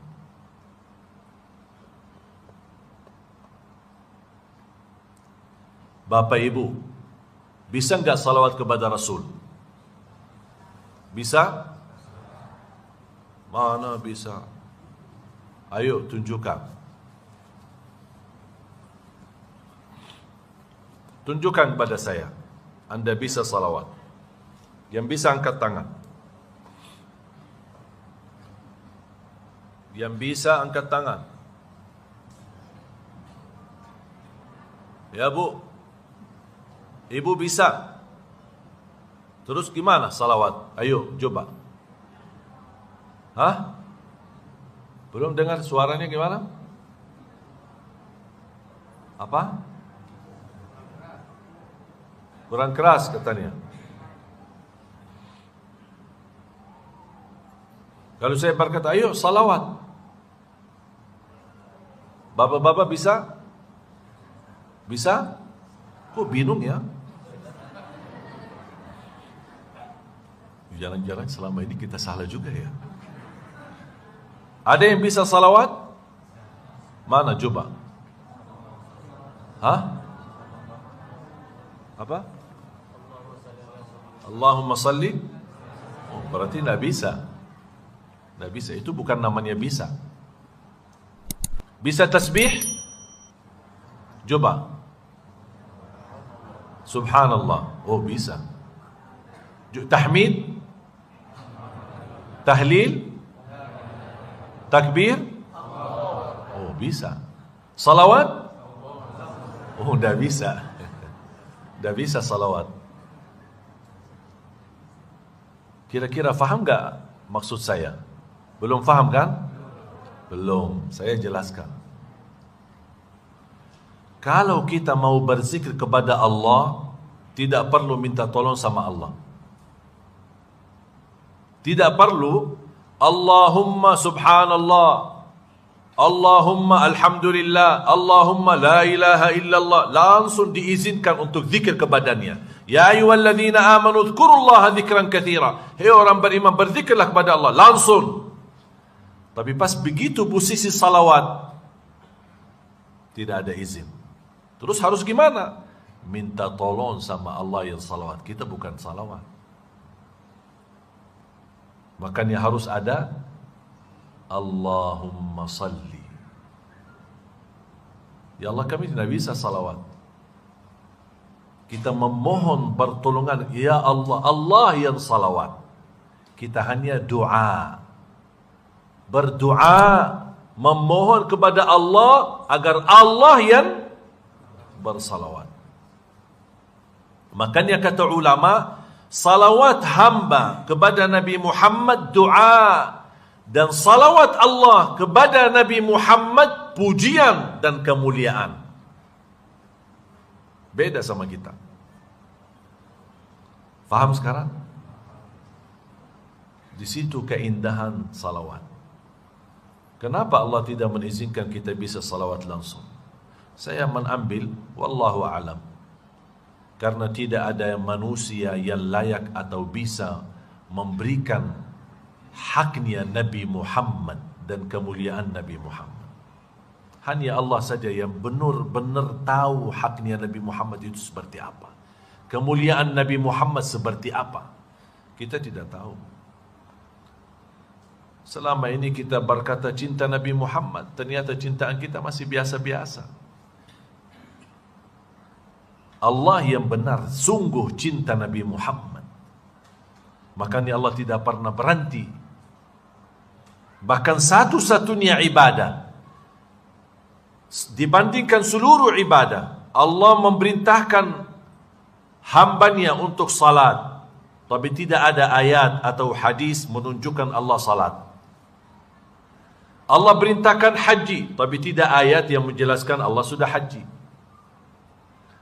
Bapak Ibu, bisa enggak salawat kepada Rasul? Bisa? Mana bisa? Ayo tunjukkan. Tunjukkan kepada saya, Anda bisa salawat. Yang bisa angkat tangan. Yang bisa angkat tangan. Ya Bu, Ibu bisa. Terus gimana salawat? Ayo coba. Hah? Belum dengar suaranya gimana? Apa? Kurang keras katanya. Kalau saya berkata, ayo salawat. Bapak-bapak bisa? Bisa? Kok bingung ya? Jangan-jangan selama ini kita salah juga ya. Ada yang bisa salawat? Mana coba? Hah? Apa? Allahumma salli. Oh, berarti tidak bisa. Tidak bisa. Itu bukan namanya bisa. Bisa tasbih? Coba. Subhanallah. Oh, bisa. Tahmid? Tahlil? Takbir? Oh, bisa. Salawat? Oh, dah bisa. Dah bisa salawat. Kira-kira faham enggak maksud saya? Belum faham kan? Belum. Saya jelaskan. Kalau kita mau berzikir kepada Allah, tidak perlu minta tolong sama Allah. Tidak perlu Allahumma subhanallah, Allahumma alhamdulillah, Allahumma la ilaha illallah. Langsung diizinkan untuk zikir kepadanya. Ya ayyuhalladzina amanu dzkurullaha dzikran katsira. Hei orang beriman, berzikirlah kepada Allah. Langsung. Tapi pas begitu posisi salawat, tidak ada izin. Terus harus gimana? Minta tolong sama Allah yang salawat. Kita bukan salawat. Makanya harus ada Allahumma salli. Ya Allah, kami tidak bisa salawat. Kita memohon pertolongan. Ya Allah, Allah yang salawat. Kita hanya doa. Berdoa, memohon kepada Allah agar Allah yang bersalawat. Makanya kata ulama, salawat hamba kepada Nabi Muhammad doa, dan salawat Allah kepada Nabi Muhammad pujian dan kemuliaan. Beda sama kita. Faham sekarang? Di situ keindahan salawat. Kenapa Allah tidak mengizinkan kita bisa salawat langsung? Saya mengambil wallahu a'lam. Karena tidak ada manusia yang layak atau bisa memberikan haknya Nabi Muhammad dan kemuliaan Nabi Muhammad. Hanya Allah saja yang benar-benar tahu haknya Nabi Muhammad itu seperti apa. Kemuliaan Nabi Muhammad seperti apa. Kita tidak tahu. Selama ini kita berkata cinta Nabi Muhammad, ternyata cintaan kita masih biasa-biasa. Allah yang benar sungguh cinta Nabi Muhammad. Makanya Allah tidak pernah berhenti. Bahkan satu-satunya ibadah dibandingkan seluruh ibadah, Allah memerintahkan hambanya untuk salat, tapi tidak ada ayat atau hadis menunjukkan Allah salat. Allah perintahkan haji, tapi tidak ayat yang menjelaskan Allah sudah haji.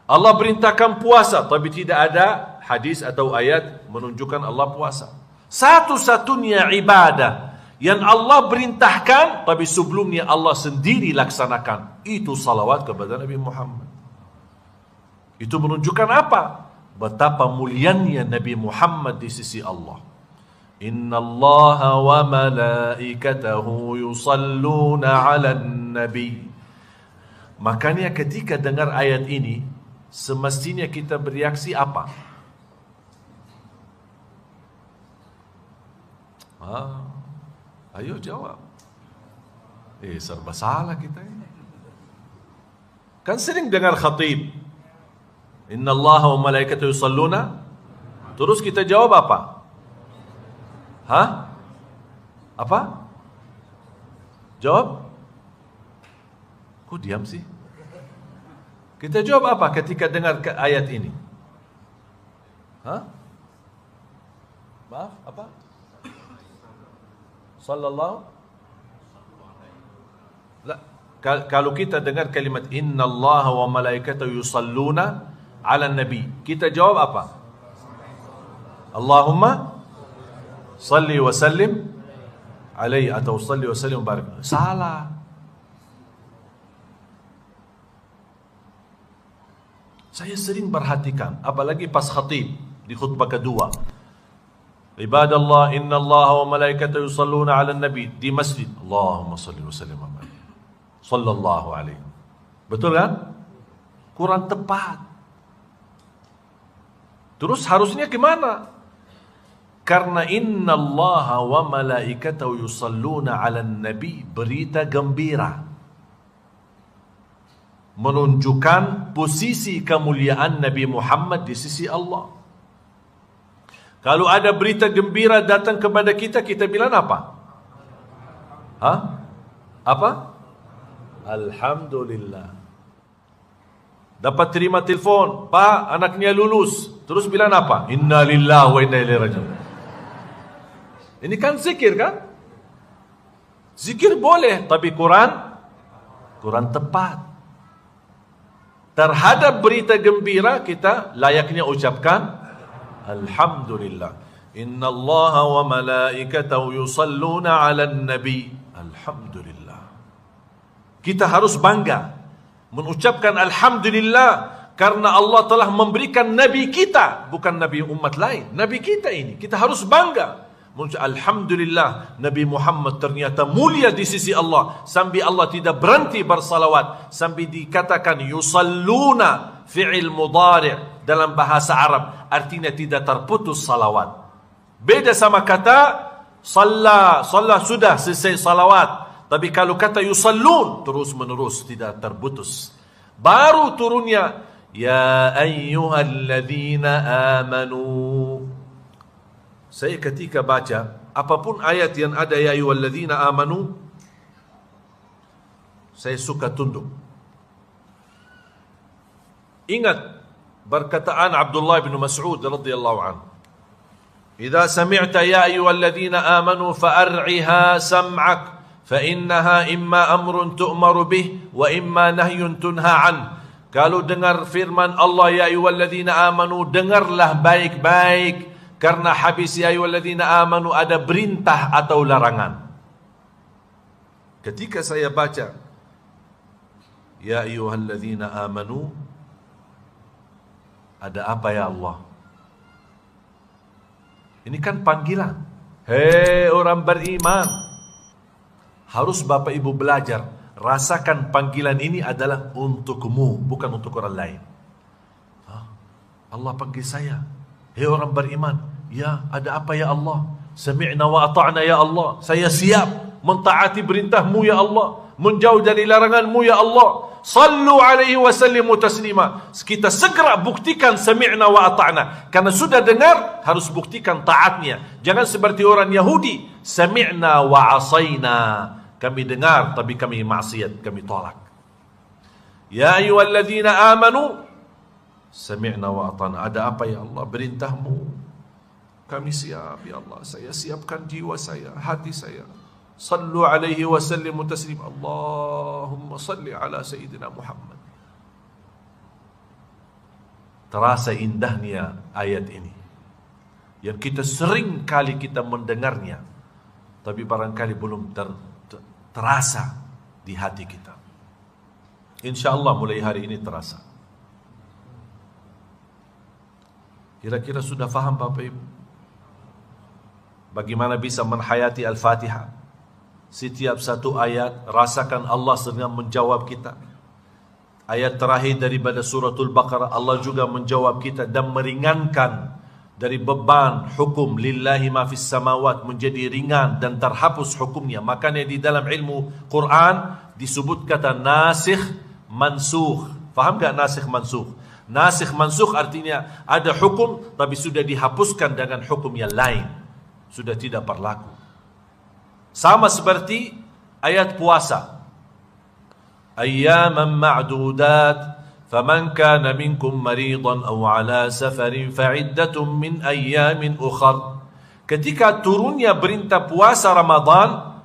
Allah perintahkan puasa, tapi tidak ada hadis atau ayat menunjukkan Allah puasa. Satu-satunya ibadah yang Allah perintahkan, tapi sebelumnya Allah sendiri laksanakan, itu salawat kepada Nabi Muhammad. Itu menunjukkan apa? Betapa mulianya Nabi Muhammad di sisi Allah. Inna Allah wa malaikatahu yusalluna ala nabi. Makanya ketika dengar ayat ini, semestinya kita bereaksi apa? Ayo jawab. Serba salah kita ini. Kan sering dengar khatib, Inna Allah wa malaikatahu yusalluna. Terus kita jawab apa? Apa? Jawab? Kok diam sih? Kita jawab apa ketika dengar ayat ini? Maaf, apa? Sallallahu? Kalau kita dengar kalimat Inna Allah wa malaikatahu yusalluna ala nabi, kita jawab apa? Allahumma salli wa sallim alaihi, atau salli wa sallim barik. Salah. Saya sering perhatikan, apalagi pas khatib di khutbah kedua, Ibadallah inna Allah wa malaikatahu yusalluna ala nabi, di masjid, Allahumma salli wa sallim alaihi sallallahu alaihi. Betul kan? Kurang tepat. Terus harusnya gimana? Karena inna Allah wa malaikatahu yusalluna ala nabi, berita gembira, menunjukkan posisi kemuliaan Nabi Muhammad di sisi Allah. Kalau ada berita gembira datang kepada kita, kita bilang apa? Apa? Alhamdulillah. Dapat terima telefon, Pak, anaknya lulus. Terus bilang apa? Inna lillahi wa inna ilaihi raji'un. Ini kan zikir kan? Zikir boleh, tapi kurang tepat. Terhadap berita gembira, kita layaknya ucapkan Alhamdulillah. Inna Allah wa malaikatahu yusalluna ala nabi. Alhamdulillah. Kita harus bangga mengucapkan Alhamdulillah, karena Allah telah memberikan Nabi kita, bukan Nabi umat lain. Nabi kita ini, kita harus bangga. Alhamdulillah, Nabi Muhammad ternyata mulia di sisi Allah, sampai Allah tidak berhenti bersalawat, sampai dikatakan yusalluna, fi'il mudhari' dalam bahasa Arab, artinya tidak terputus salawat. Beda sama kata salla sudah selesai salawat. Tapi kalau kata yusallun, terus menerus, tidak terputus. Baru turunnya ya ayyuhalladzina amanu. Saya ketika baca apapun ayat yang ada ya ayyuhalladzina amanu, saya suka tunduk. Ingat perkataan Abdullah bin Mas'ud radhiyallahu anhu, "Idza sami'ta ya ayyuhalladzina amanu fa'ar'iha sam'ak, fa innaha imma amrun tu'maru bih wa imma nahyun tunha an." Kalau dengar firman Allah ya ayyuhalladzina amanu, dengarlah baik-baik, karena habis ya ayyuhalladzina amanu ada perintah atau larangan. Ketika saya baca ya ayyuhalladzina amanu, ada apa ya Allah? Ini kan panggilan. Hei orang beriman. Harus Bapak Ibu belajar, rasakan panggilan ini adalah untukmu, bukan untuk orang lain. Allah panggil saya, hei orang beriman. Ya, ada apa ya Allah? Sami'na wa ata'na ya Allah. Saya siap mentaati perintahmu ya Allah, menjauh dari laranganmu ya Allah. Sallu alaihi wa sallimu taslima. Kita segera buktikan sami'na wa ata'na. Karena sudah dengar, harus buktikan taatnya. Jangan seperti orang Yahudi, sami'na wa asayna. Kami dengar tapi kami maksiat, kami tolak. Ya ayyuhalladzina amanu, sami'na wa ata'na. Ada apa ya Allah? Perintahmu. Kami siap ya Allah. Saya siapkan jiwa saya, hati saya. Sallu alaihi wa sallimu taslim. Allahumma salli ala Sayyidina Muhammad. Terasa indahnya ayat ini, yang kita sering kali kita mendengarnya, tapi barangkali belum terasa di hati kita. InsyaAllah mulai hari ini terasa. Kira-kira sudah faham Bapak Ibu bagaimana bisa menghayati Al-Fatihah? Setiap satu ayat rasakan Allah sedang menjawab kita. ayat terakhir daripada suratul Baqarah, Allah juga menjawab kita dan meringankan dari beban hukum lillahi ma fis samawat, menjadi ringan dan terhapus hukumnya. Makanya di dalam ilmu Quran disebut kata nasikh mansukh. Faham tak nasikh mansukh? Nasikh mansukh artinya ada hukum tapi sudah dihapuskan dengan hukum yang lain, sudah tidak berlaku. Sama seperti ayat puasa, ayyaman ma'dudat faman kana minkum maridan aw ala safarin fa'iddatun min ayyamin ukhar. Ketika turunnya perintah puasa Ramadan,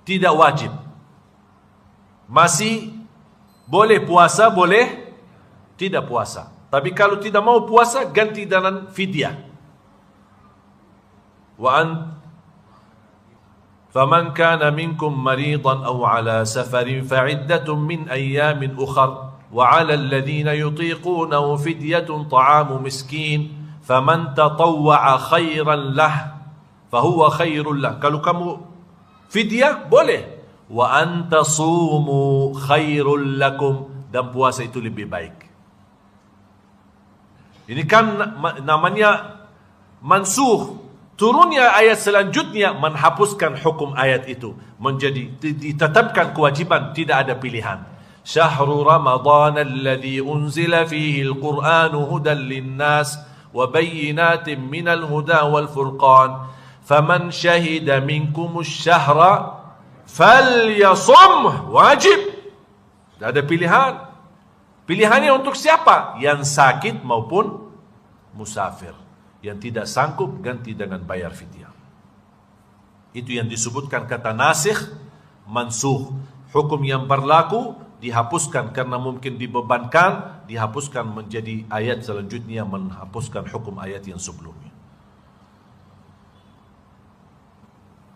tidak wajib, masih boleh puasa, boleh tidak puasa. Tapi kalau tidak mau puasa, ganti dengan fidyah. فَمَنْ كَانَ مِنْكُمْ مَرِيضًا أَوْ عَلَى سَفَرٍ فَعِدَّةٌ مِنْ أَيَّامٍ أُخَرَ وَعَلَى الَّذِينَ يُطِيقُونَهُ فِدْيَةٌ طَعَامُ مِسْكِينٍ فَمَنْ تَطَوَّعَ خَيْرًا لَهُ فَهُوَ خَيْرٌ لَهُ. Kalau kamu fidyah, boleh. وَأَنْ تَصُومُوا خَيْرٌ لَكُمْ, dan puasa itu lebih baik. Ini kan namanya mansukh. Turunnya ayat selanjutnya menghapuskan hukum ayat itu, menjadi ditetapkan kewajiban, tidak ada pilihan. Syahrul Ramadan alladhi unzila fihi al-Qur'anu hudan lin-nas wa bayyinatin minal huda wal furqan faman syahida minkumus syahra falyasum. Wajib. Tidak ada pilihan. Pilihannya untuk siapa? Yang sakit maupun musafir. Yang tidak sanggup, ganti dengan bayar fidyah. Itu yang disebutkan kata nasikh mansukh. Hukum yang berlaku dihapuskan karena mungkin dibebankan, dihapuskan menjadi ayat selanjutnya menghapuskan hukum ayat yang sebelumnya.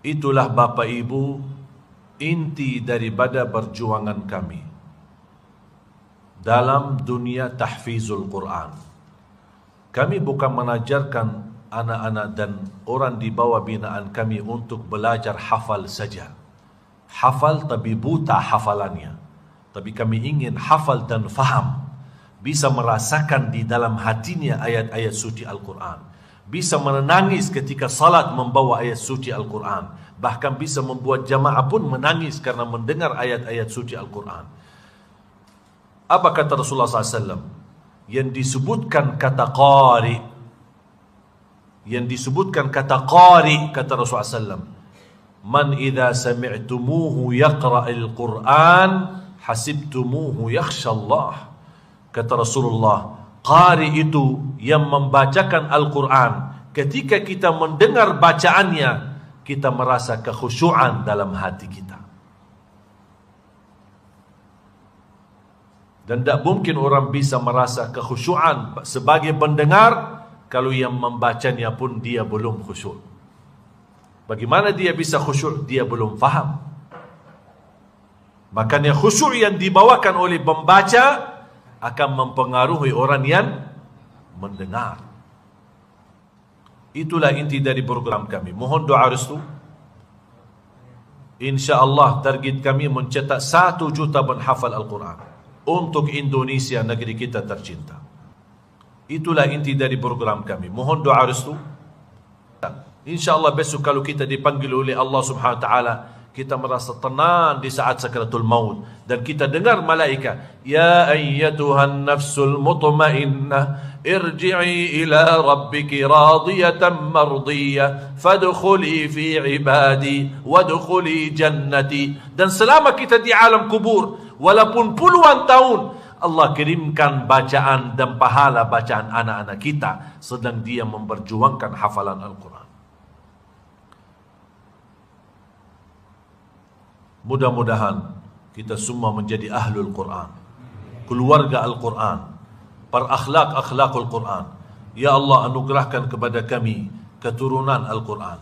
Itulah Bapak Ibu inti daripada perjuangan kami dalam dunia tahfizul Quran. Kami bukan mengajarkan anak-anak dan orang di bawah binaan kami untuk belajar hafal saja. Hafal tapi buta hafalannya. Tapi kami ingin hafal dan faham. Bisa merasakan di dalam hatinya ayat-ayat suci Al-Quran. Bisa menangis ketika salat membawa ayat suci Al-Quran. Bahkan bisa membuat jamaah pun menangis karena mendengar ayat-ayat suci Al-Quran. Apa kata Rasulullah SAW? Yang disebutkan kata qari, kata Rasulullah SAW, man idza sami'tumuhu yaqra'il Qur'an hasibtumuhu yakhsha Allah. Kata Rasulullah, qari itu yang membacakan Al-Quran, ketika kita mendengar bacaannya, kita merasa kekhusyuan dalam hati kita. Dan tidak mungkin orang bisa merasa kekhusyuan sebagai pendengar kalau yang membacanya pun dia belum khusyuk. Bagaimana dia bisa khusyuk? Dia belum faham. Makanya khusyuk yang dibawakan oleh pembaca akan mempengaruhi orang yang mendengar. Itulah inti dari program kami. Mohon doa restu. InsyaAllah target kami mencetak 1 juta penghafal Al-Quran untuk Indonesia, negeri kita tercinta. Itulah inti dari program kami. Mohon doa restu. InsyaAllah besok kalau kita dipanggil oleh Allah Subhanahu Wa Taala, kita merasa tenang di saat sakaratul maut, dan kita dengar malaikat, ya ayyatuhan nafsul mutmainnah irji'i ila rabbiki radiyatan mardiyah fadkhuli fi ibadi wadkhuli jannati. Dan selama kita di alam kubur, walaupun puluhan tahun, Allah kirimkan bacaan dan pahala bacaan anak-anak kita sedang dia memperjuangkan hafalan Al-Quran. Mudah-mudahan kita semua menjadi ahlul Quran, keluarga Al-Quran, berakhlak-akhlakul Quran. Ya Allah, anugerahkan kepada kami keturunan Al-Quran,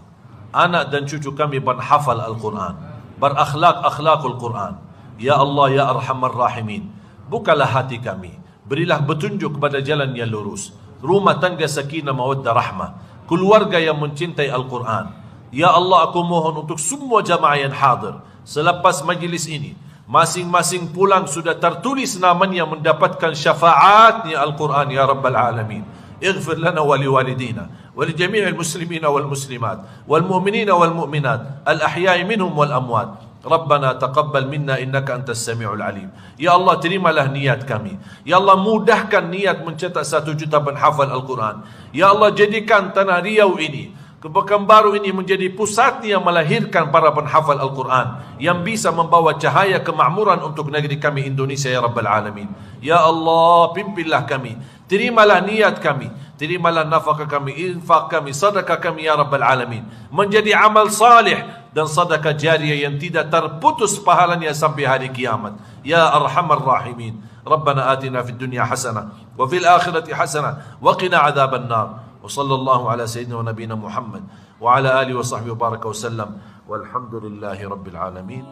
anak dan cucu kami berhafal Al-Quran, berakhlak-akhlakul Quran. Ya Allah, ya Arhamar Rahimin, bukalah hati kami, berilah petunjuk kepada jalan yang lurus, rumah tangga sakinah mawaddah rahmah, keluarga yang mencintai Al-Quran. Ya Allah, aku mohon untuk semua jamaah yang hadir selepas majlis ini, Masing-masing pulang sudah tertulis namanya mendapatkan syafaatnya Al-Quran ya Rabbal Alamin. Ighfir lana wa liwalidina wa li jami'il muslimina wal muslimat wal mu'minina wal mu'minat al ahya'i minhum wal amwat. Rabbana taqabbal minna innaka antas sami'ul alim. Ya Allah, terimalah niat kami. Ya Allah, mudahkan niat mencetak 1 juta penghafal Al-Quran. Ya Allah, jadikan tanah Riau ini, Pekanbaru ini menjadi pusat yang melahirkan para penghafal Al-Quran yang bisa membawa cahaya kemakmuran untuk negeri kami Indonesia ya Rabbal Alamin. Ya Allah, pimpinlah kami, terimalah niat kami, terimalah nafkah kami, infak kami, sedekah kami ya Rabbal Alamin, menjadi amal salih dan sedekah jariah yang tidak terputus pahalanya sampai hari kiamat. Ya Arhamar Rahimin. Rabbana atina fid dunya hasanah wa fil akhirati hasanah wa qina adzaban nar. وصلى الله على سيدنا ونبينا محمد وعلى آله وصحبه وبارك وسلم والحمد لله رب العالمين.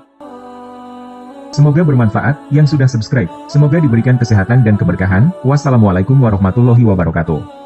Semoga bermanfaat yang sudah subscribe. Semoga diberikan kesehatan dan keberkahan. Wassalamualaikum warahmatullahi wabarakatuh.